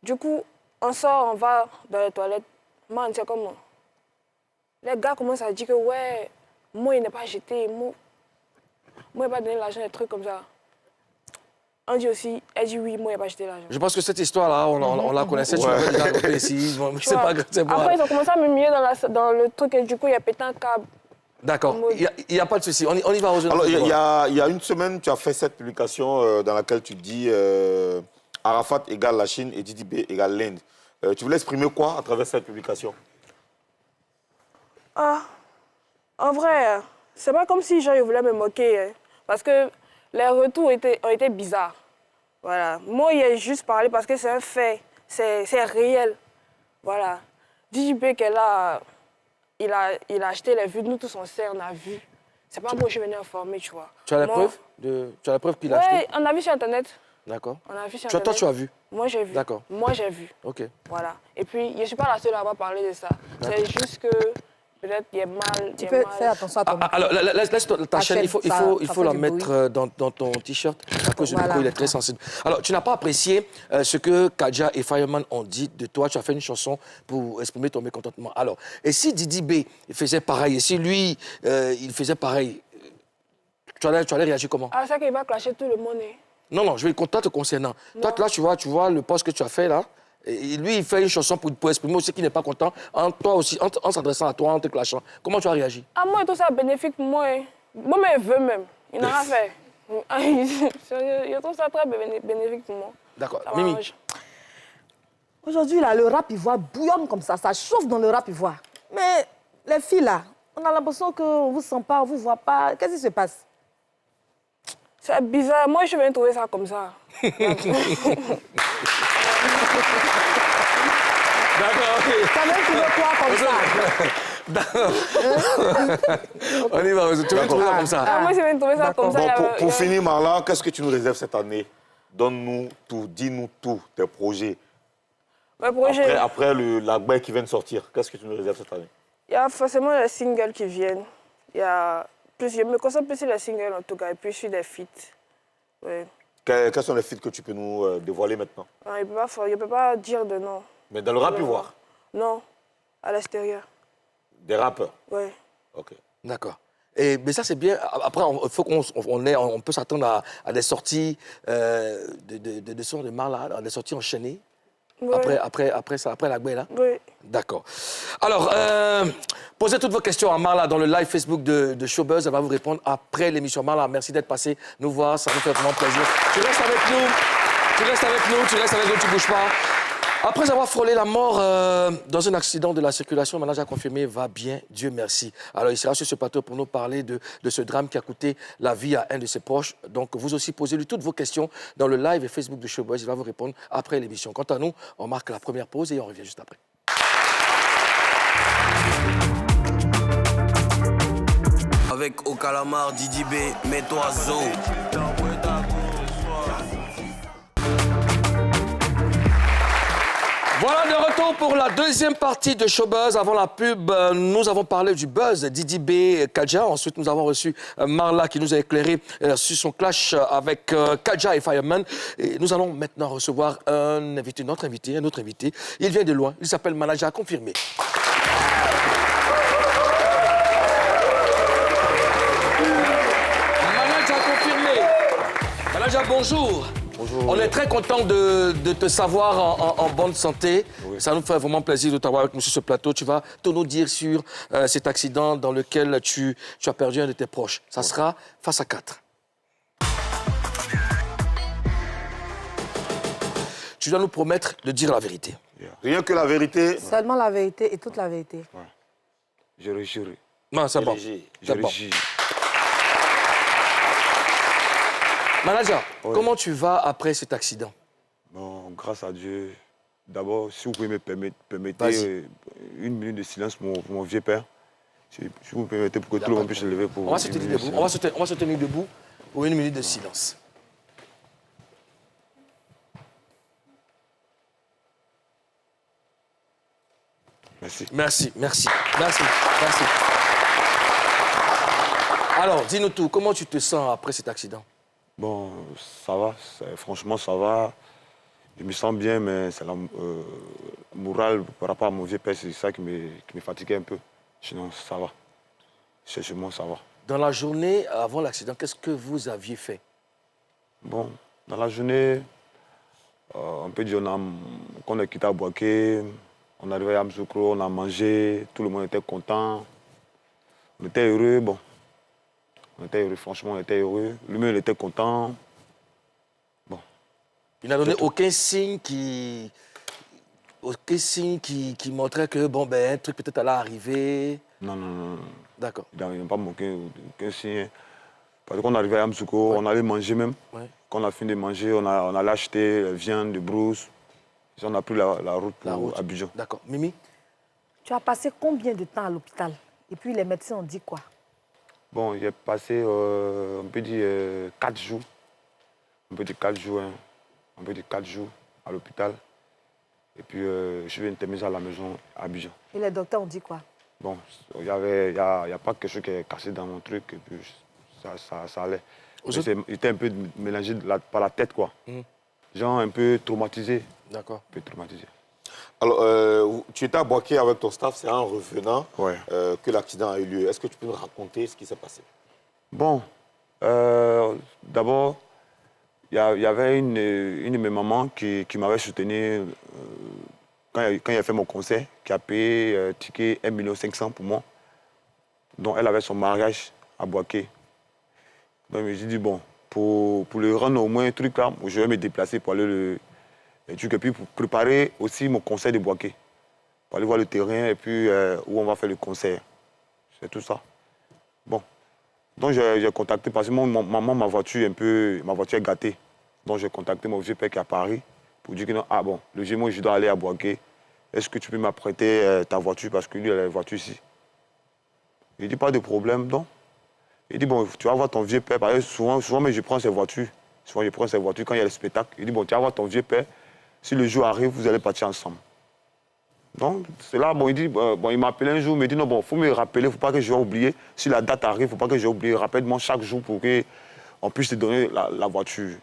Du coup, on sort, on va dans les toilettes. Man, c'est comment? Les gars commencent à dire que ouais, moi, il n'est pas jeté. Moi, il n'a pas donné l'argent, des trucs comme ça. On dit aussi, elle dit oui, moi, il n'a pas jeté l'argent. Je pense que cette histoire-là, on la connaissait, tu l'avais déjà racontée ici. C'est pas grave, c'est pas Après, grave. ils ont commencé à me mouiller dans le truc et du coup, il y a pété un câble. D'accord, il n'y a pas de souci. On y va rejoindre. Alors, il y a une semaine, tu as fait cette publication dans laquelle tu dis Arafat égale la Chine et Didi B égale l'Inde. Tu voulais exprimer quoi à travers cette publication? Ah, en vrai, c'est pas comme si genre, ils voulaient me moquer. Hein, parce que les retours ont été bizarres. Voilà. Moi, j'ai juste parlé parce que c'est un fait. C'est réel. Voilà. Didi B, qu'elle a... Il a acheté les vues, nous tous on sait, on a vu. C'est pas moi que je venais informer, tu vois. Tu as la Moi- preuve qu'il a Ouais, acheté? on a vu sur Internet. D'accord. On a vu sur Toi, Internet. tu as vu? Moi, j'ai vu. D'accord. Moi, j'ai vu. Ok. Voilà. Et puis, je ne suis pas la seule à avoir parlé de ça. C'est juste que peut-être il y a mal. Tu peux faire attention à ton micro. Alors, laisse ta chaîne, il faut ça la fait du mettre dans ton t-shirt, à cause du Voilà. micro, il est très sensible. Alors, tu n'as pas apprécié ce que Kadja et Fireman ont dit de toi, tu as fait une chanson pour exprimer ton mécontentement. Alors, et si Didi B faisait pareil, et si lui, il faisait pareil, tu allais réagir comment? Ah, ça qu'il va clasher tout le monde. Hein. Non, je vais toi te concernant. Toi, là, tu vois le poste que tu as fait, là, et lui, il fait une chanson pour exprimer aussi qu'il n'est pas content, toi aussi, en s'adressant à toi, en te clashant. Comment tu as réagi? Ah, moi, tout ça bénéfique pour moi. Hein. Moi, mais il veut même. Il n'a rien fait. Je trouve ça très bénéfique pour moi. D'accord. Ça Mimi, m'arrange. Aujourd'hui, là, le rap ivoire bouillonne comme ça chauffe dans le rap ivoire. Mais les filles, là, on a l'impression qu'on ne vous sent pas, on ne vous voit pas. Qu'est-ce qui se passe? C'est bizarre. Moi, je viens trouver ça comme ça. d'accord, ok. Quand même, tu veux quoi comme ça? On y va, tu veux trouver ça comme ça. Ah, moi, je viens trouver ça comme ça. Bon, Il y a- pour finir, Marla, qu'est-ce que tu nous réserves cette année? Donne-nous tout, dis-nous tout, tes projets. Mais projet, Après la guerre qui vient de sortir, qu'est-ce que tu nous réserves cette année? il y a forcément les singles qui viennent. Il y a plus, je me concentre plus sur les singles en tout cas, et puis sur des feats. Ouais. Quels sont les feats que tu peux nous dévoiler maintenant? Ah, il ne peut pas dire de non. Mais dans le rap ivoire, Non, à l'extérieur. des rappeurs. Ouais. Ok. D'accord. Mais ça, c'est bien. Après, il faut on peut s'attendre à des sorties de sons de Marla, à des sorties enchaînées. Ouais. Après la guerre, là. Oui. D'accord. Alors, posez toutes vos questions à Marla dans le live Facebook de Showbuzz. Elle va vous répondre après l'émission. Marla, merci d'être passée nous voir. Ça nous fait vraiment plaisir. Tu restes avec nous, tu bouges pas. Après avoir frôlé la mort dans un accident de la circulation, le manager confirmé va bien, Dieu merci. Alors, il sera sur ce plateau pour nous parler de ce drame qui a coûté la vie à un de ses proches. Donc, vous aussi, posez-lui toutes vos questions dans le live et Facebook de Showbuzz. Il va vous répondre après l'émission. Quant à nous, on marque la première pause et on revient juste après. Avec au calamar, Didi B, mets-toi Zo. Voilà de retour pour la deuxième partie de Showbuzz. Avant la pub, nous avons parlé du buzz Didi B, Kadja. Ensuite, nous avons reçu Marla qui nous a éclairé sur son clash avec Kadja et Fireman. Et nous allons maintenant recevoir un invité, notre invité, un autre invité. Il vient de loin. Il s'appelle Manager confirmé. Manager confirmé. Manager, bonjour. Bonjour. On est très content de te savoir en bonne santé. Oui. Ça nous fait vraiment plaisir de t'avoir avec nous sur ce plateau. Tu vas tout nous dire sur cet accident dans lequel tu as perdu un de tes proches. Ça sera face à 4. Tu dois nous promettre de dire la vérité. Rien que la vérité. Seulement la vérité et toute la vérité. Ouais. Je réjure. Non, c'est bon. Je bon. régis. Manager, comment tu vas après cet accident? Bon, grâce à Dieu. D'abord, si vous pouvez me permettez une minute de silence pour mon vieux père. Si vous permettez pour que tout le monde puisse se lever pour... On va se tenir debout. On va se tenir debout pour une minute de silence. Merci. Merci. Alors, dis-nous tout, comment tu te sens après cet accident? Bon, ça va. Franchement, ça va. Je me sens bien, mais c'est la morale par rapport à mon vieux père, c'est ça qui me fatiguait un peu. Sinon, ça va. Chez moi, ça va. Dans la journée, avant l'accident, qu'est-ce que vous aviez fait? Bon, dans la journée, on peut dire qu'on a quitté à Boaké, on est arrivé à Amzoukro, on a mangé, tout le monde était content. On était heureux, bon. On était heureux, franchement, on était heureux. Lui-même, il était content. Bon. Il n'a donné aucun signe qui montrait que, bon, ben, un truc peut-être allait arriver. Non. D'accord. Il n'a pas manqué aucun signe. Parce qu'on arrivait à Amzoukro, on allait manger même. Ouais. Quand on a fini de manger, on allait acheter la viande de brousse. On a pris la route pour Abidjan. D'accord. Mimi? Tu as passé combien de temps à l'hôpital? Et puis les médecins ont dit quoi? Bon, j'ai passé, on peut dire, 4 jours. On peut dire 4 jours, hein. On peut dire 4 jours à l'hôpital. Et puis, je viens de terminer à la maison à Abidjan. Et les docteurs ont dit quoi? Bon, il n'y a pas quelque chose qui est cassé dans mon truc. Et puis, ça allait. J'étais un peu mélangé par la tête, quoi. Genre un peu traumatisé. D'accord. Un peu traumatisé. Alors, tu étais à Boaké avec ton staff, c'est en revenant que l'accident a eu lieu. Est-ce que tu peux nous raconter ce qui s'est passé? Bon, d'abord, il y avait une de mes mamans qui m'avait soutenu quand il a fait mon concert, qui a payé ticket 1 500 000 pour moi. Donc, elle avait son mariage à Boaké. Donc, je me suis dit, bon, pour le rendre au moins un truc là, je vais me déplacer pour aller et puis pour préparer aussi mon concert de Boaké. Pour aller voir le terrain et puis où on va faire le concert. C'est tout ça. Bon. Donc j'ai contacté, parce que ma voiture est gâtée. Donc j'ai contacté mon vieux père qui est à Paris pour dire que non, le vieux moi je dois aller à Boaké. Est-ce que tu peux m'apprêter ta voiture parce que lui il a la voiture ici. Il dit pas de problème, donc. Il dit bon, tu vas voir ton vieux père, parce que souvent mais je prends ses voitures. Souvent je prends ses voitures quand il y a le spectacle. Il dit bon, tu vas voir ton vieux père. Si le jour arrive, vous allez partir ensemble. Donc, c'est là, bon, il dit, il m'a appelé un jour, il me dit, non, bon, il faut me rappeler, il ne faut pas que je vais oublier. Si la date arrive, il ne faut pas que je vais oublier. Rappelle-moi chaque jour pour qu'on puisse te donner la voiture.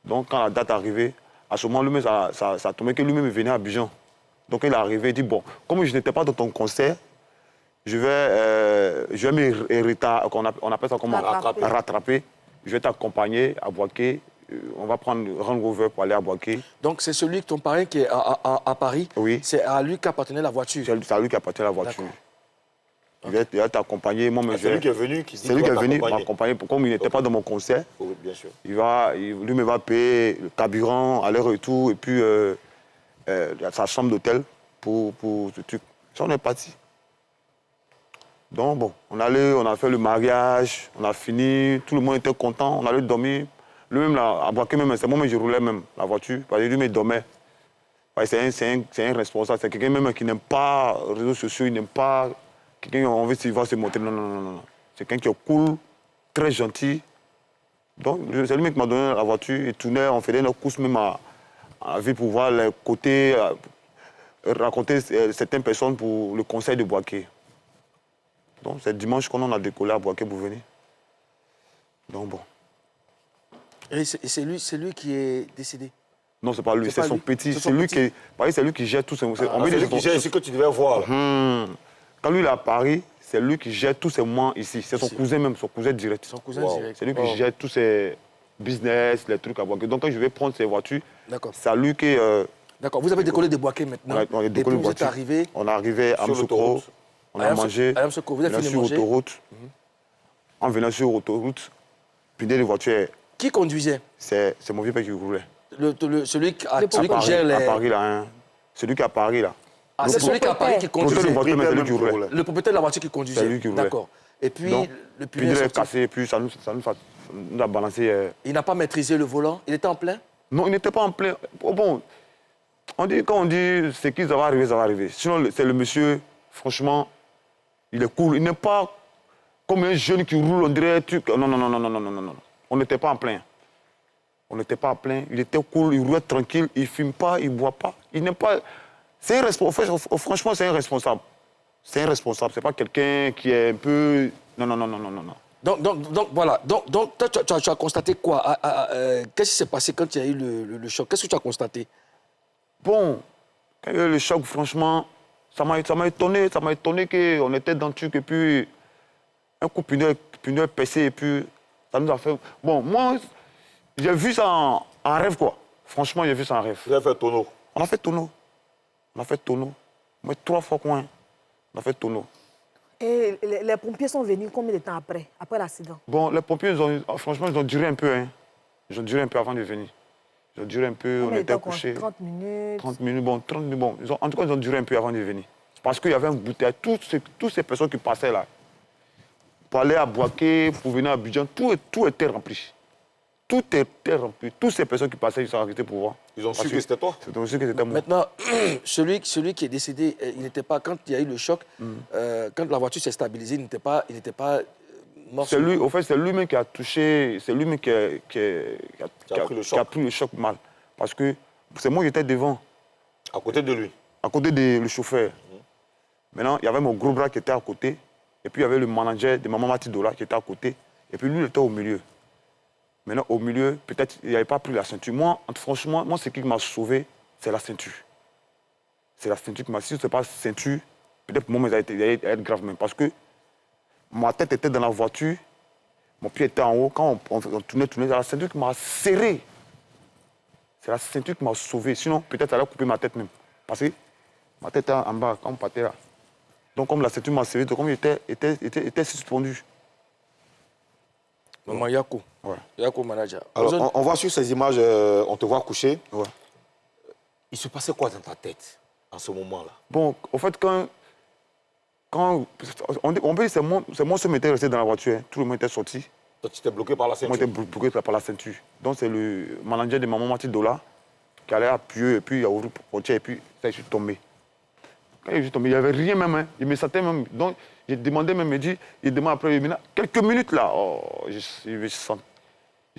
Donc, quand la date arrivée, à ce moment, lui-même, ça tombait que lui-même venait à Abidjan. Donc, il est arrivé, il dit, bon, comme je n'étais pas dans ton concert, je vais me on appelle ça comment? Rattraper. Je vais t'accompagner à Boaké. On va prendre Range Rover pour aller à Boaké. Donc, c'est celui que ton parrain qui est à Paris. Oui. C'est à lui qu'appartenait la voiture. C'est à lui qui appartenait la voiture. Il va t'accompagner. C'est lui qui est venu C'est lui qui est venu m'accompagner. Comme il n'était pas dans mon concert, oui, bien sûr. Lui me va payer le carburant, aller-retour, et puis sa chambre d'hôtel pour ce truc. Ça, on est parti. Donc, bon, on a fait le mariage, on a fini, tout le monde était content, on allait dormir. Lui-même, là, à Boaké, même, c'est moi, je roulais même la voiture, parce que lui, il dormait. C'est un responsable, c'est quelqu'un même qui n'aime pas les réseaux sociaux, il n'aime pas quelqu'un qui a envie de se montrer. Non, non, non, non. C'est quelqu'un qui est cool, très gentil. Donc, c'est lui qui m'a donné la voiture, il tournait, on faisait nos courses même à la ville pour voir les côtés, raconter certaines personnes pour le conseil de Boaké. Donc, c'est dimanche qu'on a décollé à Boaké pour venir. Donc, bon. Et c'est lui qui est décédé? Non, c'est pas lui, c'est son petit. C'est lui qui gère tout. C'est lui qui gère ici que tu devais voir. Quand lui il est à Paris, c'est lui qui gère tous ses moyens ici. C'est son cousin même, son cousin direct. Son cousin direct. C'est lui qui gère tous ses business, les trucs à Boaké. Donc quand je vais prendre ses voitures, c'est à lui qui... D'accord, vous avez décollé de Boaké maintenant. On a décollé et puis de vous êtes Boaké. arrivé... On est arrivé à Amsokro, on a mangé. À Amsokro, vous avez fini de manger. sur autoroute. En venant sur autoroute, puis des voitures... Qui conduisait? C'est mon vieux père qui roulait. Celui qui gère les... À Paris, là. Hein. Celui qui est à Paris, là. Ah, c'est celui qui est à Paris qui conduisait. Le propriétaire de la voiture qui conduisait. C'est lui qui roulait. D'accord. Et puis, le puis il est cassé, et puis ça nous a balancé. Il n'a pas maîtrisé le volant? Il était en plein? Non, il n'était pas en plein. Bon, quand on dit ce qui va arriver, ça va arriver. Sinon, c'est le monsieur, franchement, il est cool. Il n'est pas comme un jeune qui roule, on dirait... Non, non, non, non, non, non, non, non. On n'était pas en plein. On n'était pas en plein. Il était cool, il roulait tranquille, il ne fume pas, il ne boit pas. Il n'est pas... C'est un responsable. Franchement, c'est un responsable. C'est un responsable. C'est pas quelqu'un qui est un peu... Non, non, non, non, non, non. Donc voilà. Donc toi, tu as constaté quoi? Qu'est-ce qui s'est passé quand il y a eu le choc? Qu'est-ce que tu as constaté? Bon, quand il y a eu le choc, franchement, ça m'a étonné. Ça m'a étonné qu'on était dans le truc et puis un coup pneu percé et puis ça nous a fait... Bon, moi, j'ai vu ça en rêve, quoi. Franchement, j'ai vu ça en rêve. Vous avez fait tonneau? On a fait tonneau. On a fait tonneau. Mais 3 fois coin. On a fait tonneau. Et les pompiers sont venus combien de temps après l'accident? Bon, les pompiers, franchement, ils ont duré un peu. Hein. Ils ont duré un peu avant de venir. Ils ont duré un peu, on était couchés. 30 minutes. 30 minutes, bon, 30 minutes, bon. En tout cas, ils ont duré un peu avant de venir. Parce qu'il y avait un bouteille. Toutes ces personnes qui passaient là, pour aller à Boaké, pour venir à Abidjan, tout était rempli. Tout était rempli. Toutes ces personnes qui passaient, ils sont arrêtés pour voir. Ils ont su que c'était toi? Ils ont su que c'était moi. Maintenant, celui qui est décédé, il n'était pas... Quand il y a eu le choc, quand la voiture s'est stabilisée, il n'était pas mort. C'est lui, au fait, c'est lui-même qui a touché... C'est lui-même qui a pris le choc mal. Parce que c'est moi qui étais devant. À côté de lui? À côté du chauffeur. Maintenant, il y avait mon gros bras qui était à côté. Et puis, il y avait le manager de Maman Matidola qui était à côté. Et puis, lui, il était au milieu. Maintenant, au milieu, peut-être il n'avait pas pris la ceinture. Moi, franchement, ce qui m'a sauvé, c'est la ceinture. C'est la ceinture qui m'a... Si ce n'est pas la ceinture, peut-être pour moi, ça allait être grave même. Parce que ma tête était dans la voiture, mon pied était en haut. Quand on tournait, c'est la ceinture qui m'a serré. C'est la ceinture qui m'a sauvé. Sinon, peut-être ça allait couper ma tête même. Parce que ma tête était en bas, quand on partait là. Donc, comme la ceinture m'a serré, comme il était suspendu. Maman Yako. Ouais. Yako manager. Alors, on voit sur ces images, on te voit couché. Ouais. Il se passait quoi dans ta tête en ce moment-là? Bon, au fait, quand on peut dire c'est moi seul qui était resté dans la voiture. Hein. Tout le monde était sorti. Toi, tu étais bloqué par la ceinture? Moi, j'étais bloqué par la ceinture. Donc, c'est le manager de Maman Matidola qui allait appuyer, et puis il a ouvert le portière, et puis ça, je suis tombé. Quand je suis tombé, il n'y avait rien même. Hein. Il me sentait même. Donc, j'ai demandé même, il demande après, quelques minutes là, oh, je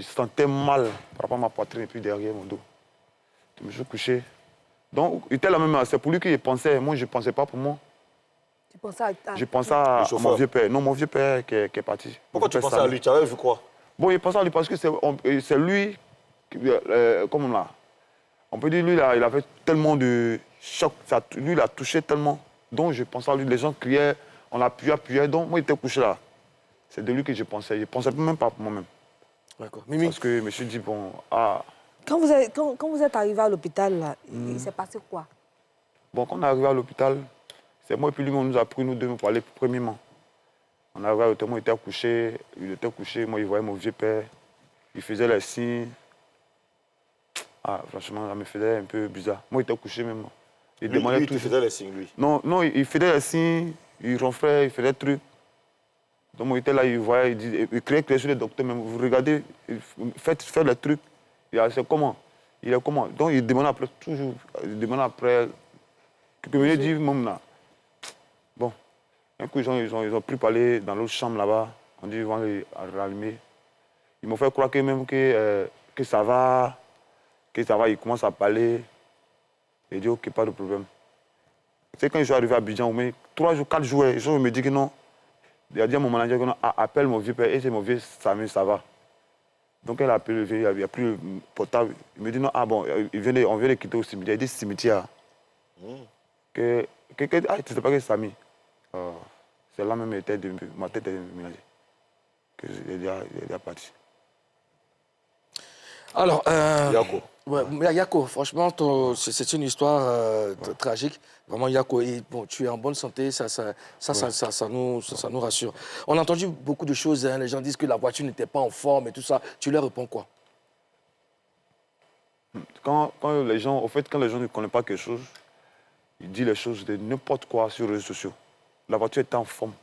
sentais mal par rapport à ma poitrine et puis derrière mon dos. Je me suis couché. Donc, il était là même, c'est pour lui qu'il pensait. Moi, je ne pensais pas pour moi. Tu pensais à... Je pensais à mon vieux père. Non, mon vieux père qui est parti. Pourquoi tu pensais à lui? Tu avais vu quoi? Bon, il pensait à lui parce que c'est lui, comme là. On peut dire, lui, là, il avait tellement de choc. Lui, il a touché tellement. Donc, je pensais à lui. Les gens criaient, on appuyait. Donc, moi, il était couché là. C'est de lui que je pensais. Je ne pensais même pas pour moi-même. D'accord. Mimi. Parce que je me suis dit, bon, ah... Quand vous êtes arrivé à l'hôpital, là, il s'est passé quoi? Bon, quand on est arrivé à l'hôpital, c'est moi et puis lui, on nous a pris, nous deux, pour aller premièrement. On est arrivé à l'hôpital, moi, il était couché, moi, il voyait mon vieux père. Il faisait les signes. Ah, franchement, ça me faisait un peu bizarre. Moi, il était couché même. Il Lui, demandait il tout. te faisait les signes, lui. Non, non, il faisait des signes, il ronflait, il faisait des trucs. Donc, moi, il était là, il voyait, il criait sur les docteurs, même. Vous regardez, faites les trucs. Il a, c'est comment? Il est comment? Donc, il demande après, toujours, il demande après, quelques minutes, il dit, même là. Bon, un coup, ils ont pris parler dans l'autre chambre là-bas. On dit, ils vont les rallumer. Ils m'ont fait croire que même que ça va, ils commencent à parler. J'ai dit, ok, pas de problème. C'est quand je suis arrivé à Abidjan, 3 jours, 4 jours, je me dis que non. Il a dit à mon manager que non, appelle mon vieux père, et c'est mon vieux Samuel, ça va. Donc elle a appelé le vieux, il a pris le portable. Il me dit non, ah bon, on vient de quitter au cimetière. Il dit cimetière. Ah, tu ne sais pas que c'est Samy. C'est là même, ma tête est mélangée. Que il est parti. Alors, Yako. Ouais, Yako, franchement, c'est une histoire tragique. Vraiment, Yako, et, bon, tu es en bonne santé, ça nous rassure. On a entendu beaucoup de choses, hein, les gens disent que la voiture n'était pas en forme et tout ça. Tu leur réponds quoi? Quand les gens ne connaissent pas quelque chose, ils disent les choses de n'importe quoi sur les réseaux sociaux. La voiture est en forme.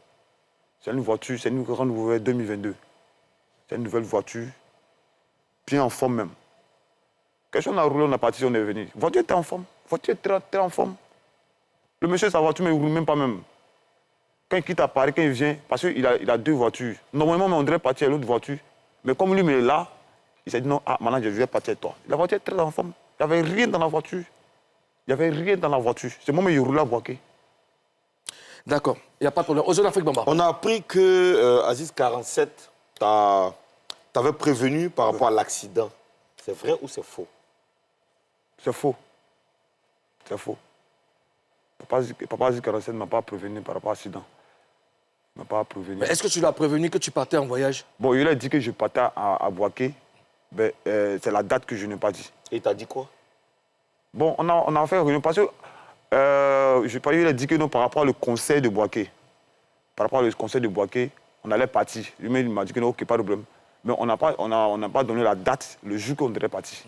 C'est une voiture, c'est une grande nouvelle 2022. C'est une nouvelle voiture, bien en forme même. Quelque chose, on a roulé, on a parti, on est venu. La voiture était en forme. La voiture est très, très en forme. Le monsieur, sa voiture, mais il ne roule même pas même. Quand il quitte à Paris, quand il vient, parce qu'il a 2 voitures. Normalement, on devrait partir à l'autre voiture. Mais comme lui, il est là, il s'est dit non, maintenant, je vais partir avec toi. La voiture est très en forme. Il n'y avait rien dans la voiture. Il n'y avait rien dans la voiture. C'est moi, mais il roulait à Boaké. D'accord, il n'y a pas de problème. Aux Afrique, Bamba. On a appris que Aziz 47 t'avait prévenu par rapport à l'accident. C'est vrai ou c'est faux? C'est faux. C'est faux. Papa Aziz 47 ne m'a pas prévenu par rapport à l'accident. Il ne m'a pas prévenu. Est-ce que tu l'as prévenu que tu partais en voyage? Bon, il a dit que je partais à Boaké. Ben, c'est la date que je n'ai pas dit. Et il t'a dit quoi? Bon, on a fait une réunion parce que il a dit que non, par rapport au conseil de Boaké. Par rapport au conseil de Boaké, on allait partir. Lui-même, il m'a dit que non, ok, pas de problème. Mais on n'a pas donné la date, le jour qu'on devrait partir.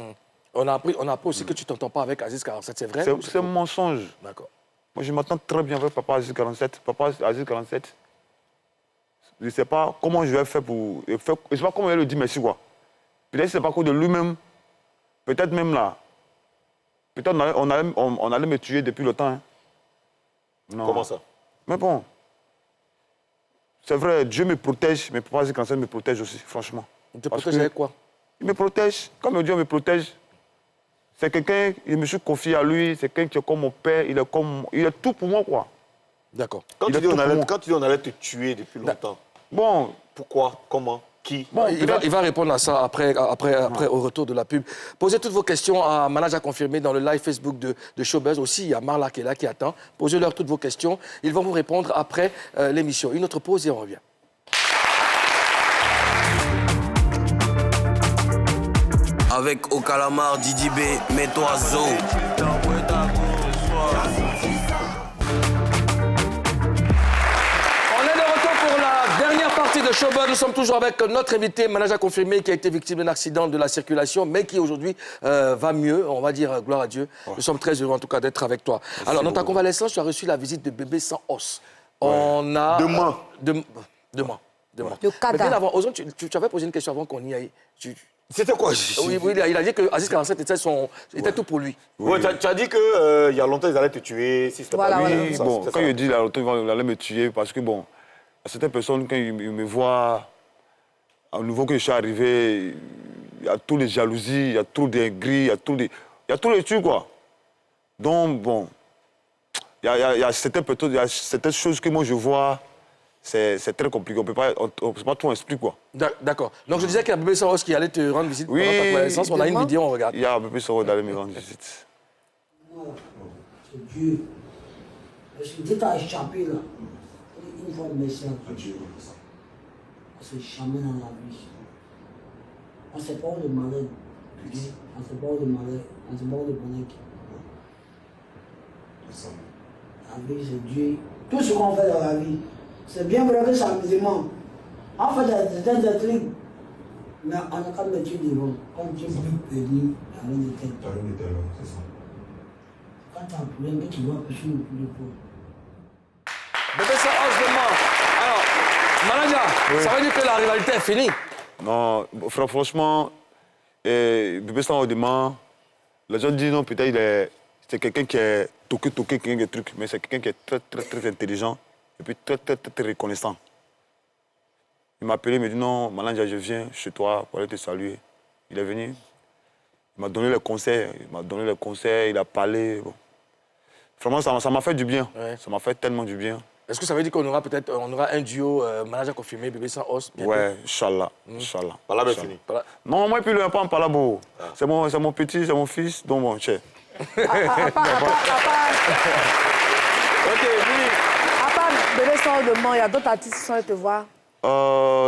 On a appris aussi que tu ne t'entends pas avec Aziz 47, c'est vrai? C'est un mensonge. D'accord. Moi, je m'entends très bien avec Papa Aziz 47. Papa Aziz 47, je ne sais pas comment je vais faire pour... Je ne sais pas comment il lui dire merci, quoi. Peut-être que ce n'est pas à cause de lui-même. Peut-être même là. Peut-être on allait me tuer depuis le temps. Hein. Non. Comment ça? Mais bon, c'est vrai, Dieu me protège, mais Papa Aziz 47 me protège aussi, franchement. Il te protège avec quoi? Il me protège, comme Dieu me protège. C'est quelqu'un, je me suis confié à lui, c'est quelqu'un qui est comme mon père, il est tout pour moi, quoi. D'accord. Quand tu dis on allait te tuer depuis longtemps, bon, pourquoi? Comment? Qui? Bon, il va répondre à ça après au retour de la pub. Posez toutes vos questions à Manager confirmé dans le live Facebook de Showbuzz. Aussi, il y a Marla qui est là, qui attend. Posez-leur toutes vos questions. Ils vont vous répondre après l'émission. Une autre pause et on revient. Avec au calamar, Didi B, mets-toi zo. De Showbuzz, nous sommes toujours avec notre invité, Manager confirmé, qui a été victime d'un accident de la circulation, mais qui aujourd'hui va mieux, on va dire gloire à Dieu. Ouais. Nous sommes très heureux en tout cas d'être avec toi. Merci. Alors, dans ta convalescence, tu as reçu la visite de bébé sans os. Ouais. On a... Demain. Demain. Le cadavre. Avant, Ozone, tu avais posé une question avant qu'on y aille. C'était quoi? Oui, il a dit que Aziz 47 était tout pour lui. Oui, tu as dit qu'il y a longtemps, ils allaient te tuer. Si c'était pas lui. Oui, bon, quand il dit il y a longtemps, il allait me tuer parce que bon... Certaines personnes, quand ils me voient, à nouveau que je suis arrivé, il y a tous les jalousies, il y a tous les gris, il y a tous les trucs, quoi. Donc, bon, il y a certaines choses que moi je vois, c'est très compliqué. On ne peut pas tout expliquer, quoi. D'accord. Donc, je disais qu'il y a Bébé Soros qui allait te rendre visite pendant ta convalescence. On a une vidéo, on regarde. Il y a Bébé Soros qui allait me rendre visite. C'est Dieu. Parce que Dieu t'a échappé, là. Une fois de message. Parce que jamais dans la vie. On ne sait pas où le malheur. On ne sait pas où le malheur. On ne sait pas où le bonheur. La vie, c'est Dieu. Tout ce qu'on fait dans la vie, c'est bien vrai que c'est amusement. On fait des trucs. Mais on a quand même tué devant. Quand tu es perdu, t'as rien de tête. T'as rien de tête, c'est ça. Quand t'as un problème, tu vois que je suis le plus fort. Bébé Sang Os de Mans. Alors, manager, ça veut dire que la rivalité est finie? Non, franchement, Bébé Sang Os de Mans, les gens disent non, peut-être c'est quelqu'un qui est toqué, quelqu'un qui est truc, mais c'est quelqu'un qui est très intelligent et puis très reconnaissant. Il m'a appelé, il m'a dit non, manager, je viens chez toi pour aller te saluer. Il est venu, il m'a donné les conseils, il a parlé. Bon. Vraiment, ça m'a fait du bien. Ouais. Ça m'a fait tellement du bien. Est-ce que ça veut dire qu'on aura peut-être un duo manager confirmé, Bébé Sang Os? Ouais, Inch'Allah. Inch'Allah. Voilà, c'est fini. Non, moi, et puis le pas en Palabo. C'est mon petit, c'est mon fils, donc bon, cher. Ok, oui. À part Bébé Sang Os de Mans, il y a d'autres artistes qui sont allés te voir?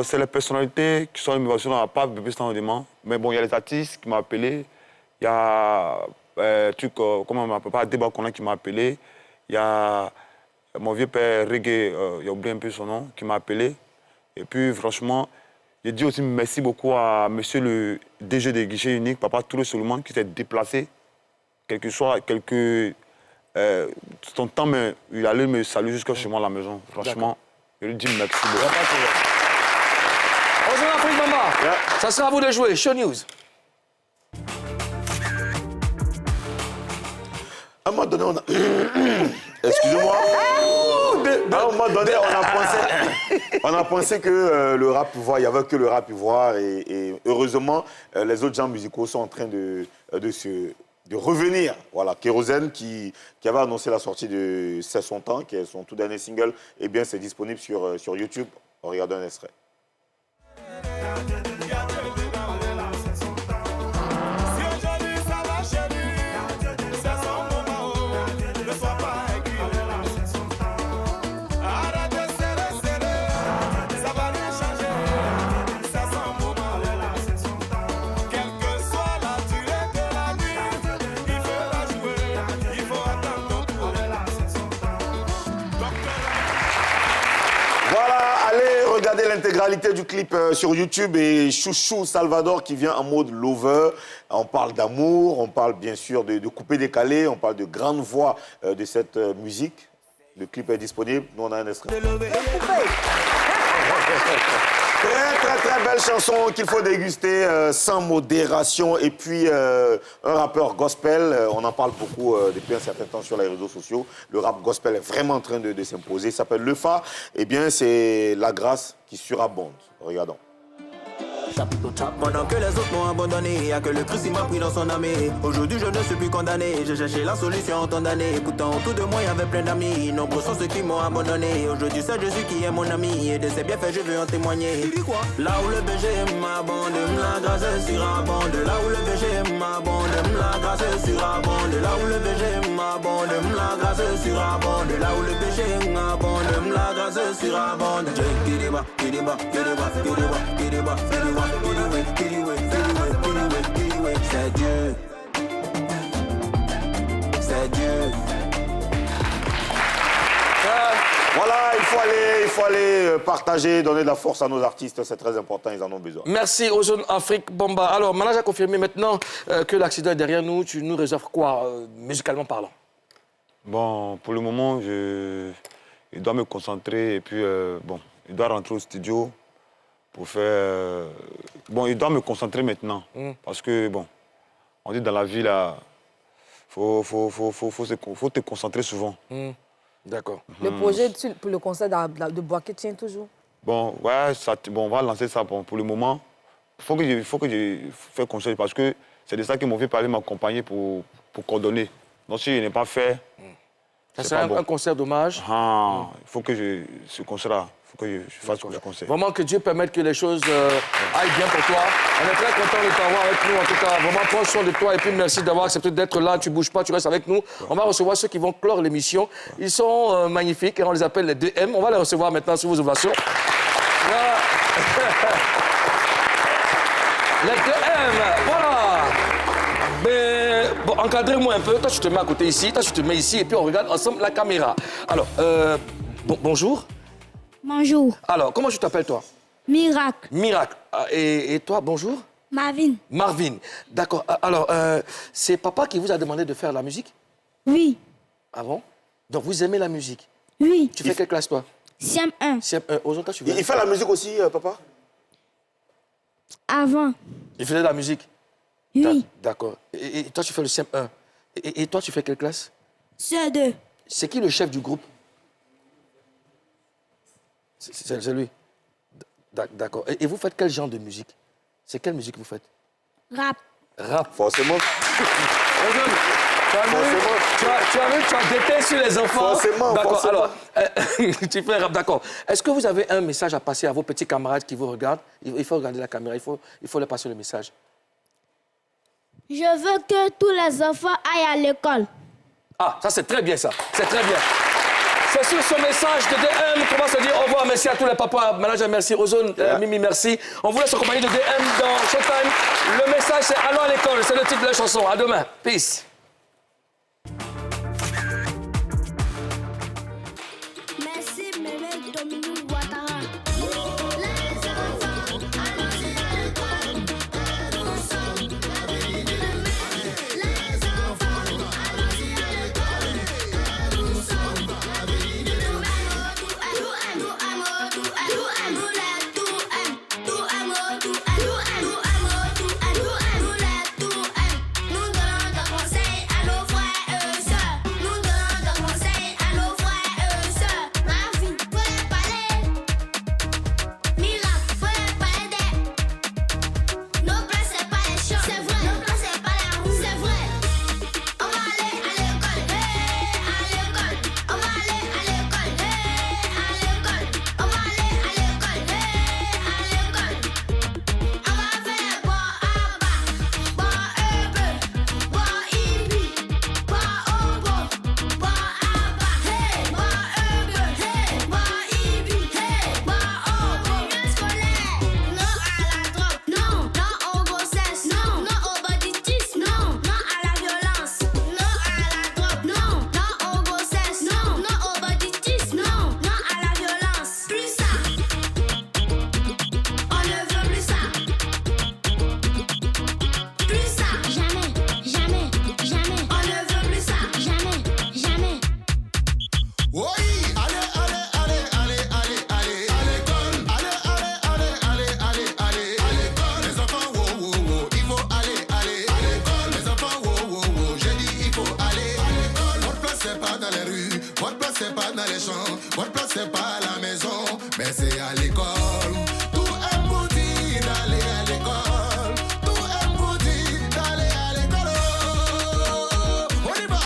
C'est les personnalités qui sont immigration dans la part Bébé Sang Os de Mans. Mais bon, il y a les artistes qui m'ont appelé. Il y a comment on m'appelle pas, Débat Kona qui m'a appelé. Il y a mon vieux père Reggae, il a oublié un peu son nom, qui m'a appelé. Et puis, franchement, j'ai dit aussi merci beaucoup à monsieur le DG des guichets uniques, Papa Touré Solomon, qui s'est déplacé, son temps, mais il allait me saluer jusqu'à chez moi à la maison. Franchement, je lui dis merci beaucoup. On se voit après, Bamba. Ça sera à vous de jouer. Show News. À un moment donné, on a... Excusez-moi. À un moment donné, on a pensé que le rap ivoire, il n'y avait que le rap ivoire. Et heureusement, les autres genres musicaux sont en train de revenir. Voilà, Kérosène qui avait annoncé la sortie de C'est son temps, qui est son tout dernier single, eh bien, c'est disponible sur YouTube. Regardez un extrait. Regardez l'intégralité du clip sur YouTube et Chouchou Salvador qui vient en mode lover. On parle d'amour, on parle bien sûr de coupé décalé, on parle de grande voix de cette musique. Le clip est disponible, nous on a un extrait. Très belle chanson qu'il faut déguster sans modération. Et puis un rappeur gospel, on en parle beaucoup depuis un certain temps sur les réseaux sociaux. Le rap gospel est vraiment en train de s'imposer. Il s'appelle Lefa. Eh bien, c'est la grâce qui surabonde. Regardons. Pendant que les autres m'ont abandonné, il n'y a que le Christ qui m'a pris dans son armée. Aujourd'hui je ne suis plus condamné, j'ai cherché la solution en tant d'années. Pourtant autour de moi il y avait plein d'amis, nombreux sont ceux qui m'ont abandonné. Aujourd'hui c'est Jésus qui est mon ami, et de ses bienfaits je veux en témoigner. Là où le péché m'abonde, la grâce surabonde. Là où le péché m'abonde, la grâce surabonde. Là où le péché m'abonde, la grâce surabonde. Là où le péché m'abonde, la grâce surabonde. C'est Dieu. C'est Dieu. Voilà, il faut aller partager, donner de la force à nos artistes. C'est très important, ils en ont besoin. Merci aux jeunes Afrique Bamba. Alors, Manage a confirmé maintenant que l'accident est derrière nous. Tu nous réserves quoi, musicalement parlant? Bon, pour le moment, je dois me concentrer et puis, bon, je dois rentrer au studio pour faire... Bon, je dois me concentrer maintenant. Parce que, bon, on dit dans la vie, là, faut te concentrer souvent. D'accord. Le projet pour le concert de Boaké tient toujours? Bon, ouais, on va lancer ça. Bon, pour le moment, il faut que je fasse concert parce que c'est de ça que mon vieux parler m'accompagner pour coordonner. Donc, si je n'ai pas fait... C'est un concert d'hommage. Il faut que ce concert-là, il faut que je fasse ce concert. Vraiment que Dieu permette que les choses aillent bien pour toi. On est très content de t'avoir avec nous. En tout cas, vraiment, prends soin de toi et puis merci d'avoir accepté d'être là. Tu ne bouges pas, tu restes avec nous. On va recevoir ceux qui vont clore l'émission. Ils sont magnifiques et on les appelle les 2M. On va les recevoir maintenant sous vos ovations. Voilà. Les 2M, voilà. Mais, bon, encadrez-moi un peu. Toi, tu te mets à côté ici. Toi, tu te mets ici et puis on regarde ensemble la caméra. Alors, bonjour. Bonjour. Alors, comment tu t'appelles, toi? Miracle. Miracle. Et toi, bonjour? Marvin. Marvin, d'accord. Alors, c'est papa qui vous a demandé de faire la musique? Oui. Ah bon? Donc, vous aimez la musique? Oui. Tu fais quelle classe, toi? CM1. CM1. Aux autres, tu veux? Il fait la musique aussi, papa? Avant. Il faisait de la musique? Oui. D'accord. Et toi, tu fais le CM1. Et toi, tu fais quelle classe? CE2. C'est qui le chef du groupe? C'est lui. D'accord. Et vous faites quel genre de musique? C'est quelle musique vous faites? Rap. Rap. Forcément. Tu as déteint sur les enfants. Forcément, d'accord. forcément. Alors, tu fais rap, d'accord. Est-ce que vous avez un message à passer à vos petits camarades qui vous regardent? Il faut regarder la caméra, il faut leur passer le message. Je veux que tous les enfants aillent à l'école. Ah, ça c'est très bien ça. C'est très bien. C'est sur ce message de DM qu'on va se dire au revoir. Merci à tous les papas. Manager, merci. Ozone, Mimi, merci. On vous laisse en compagnie de DM dans Showtime. Le message, c'est Allons à l'école. C'est le titre de la chanson. À demain. Peace. Merci, Mémé Dominique Ouattara. Les enfants, allons-y à l'école. Nous sommes l'avenir de demain. Les enfants, allons-y à l'école. Nous sommes l'avenir de demain. Tout aime, nous donnons des conseils à nos frères et sœurs. Nous donnons des conseils à nos frères et sœurs. Ma vie, faut les parler. Miracle, faut les parler. Nos plans, c'est pas les champs. C'est vrai. Nos plans, c'est pas la roue. C'est vrai. On va aller à l'école. À l'école. On va aller à l'école. À l'école. On va aller à l'école. À l'école. On va faire bois à bas, bois bleu, bois ibi, bois obo, bois à bas, hey, bois bleu, hey, bois ibi, hey, bois obo. Scolaire, non à la drogue, non, non aux grossesses, non, non au banditisme, non, non à la violence, non à la drogue, non, non aux grossesses, non, non au banditisme, non, non à la violence. Plus ça, on ne veut plus ça. Plus ça, jamais, jamais, jamais. On ne veut plus ça, jamais, jamais. Oui, allez, allez, allez, allez, allez, allez, à l'école. Allez, allez, allez, allez, allez, allez, à l'école. Les enfants, wow, wow, wow, il faut aller, aller, à l'école. Les enfants, wow, wow, wow, j'ai dit il faut aller, à l'école. Votre place c'est pas dans les rues, votre place c'est pas dans les champs, votre place c'est pas à la maison, mais c'est à l'école. Tout est pour dire d'aller à l'école. Tout est pour dire d'aller à l'école. On y va.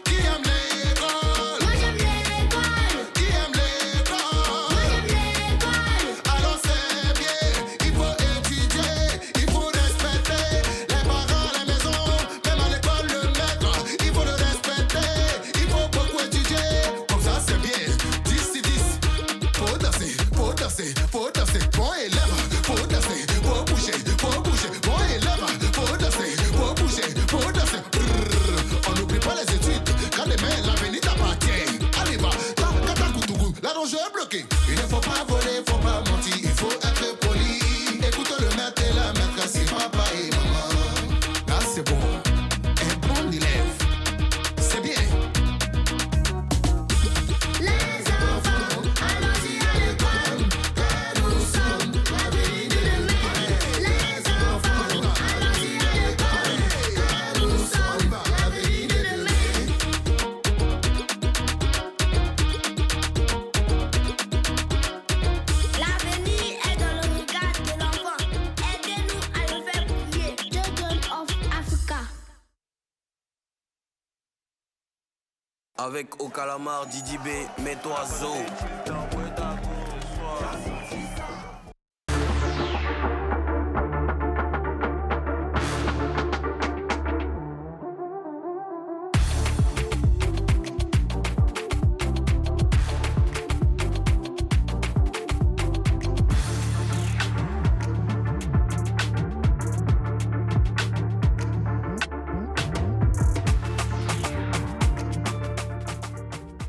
Qui aime l'école? Moi j'aime l'école, Qui aime l'école? moi j'aime l'école. Alors c'est bien, il faut étudier, il faut respecter les parents à la maison, même à l'école le maître, il faut le respecter, il faut beaucoup étudier, comme ça c'est bien, 10 sur 10, faut danser, faut danser, faut danser, bon élève, faut danser, faut bouger, bon élève, faut danser, faut bouger, faut danser, brrr. On n'oublie pas les études, quand demain l'avenir t'appartient, allez va, katakoutoukou, la ronge est bloquée, il ne faut pas voler, faut pas mentir, il faut être poli, écoute le maître et la maîtresse, c'est papa et maman, là c'est bon, un bon élève, c'est bien. Les enfants, allons-y à l'école. Nous sommes l'avenir de demain. Les enfants, allons-y à l'école. Nous sommes l'avenir de demain. L'avenir est dans le regard de l'enfant. Aidez-nous à le faire briller. Children of Africa. Avec Okalamar, Didi B, mets-toi Zo.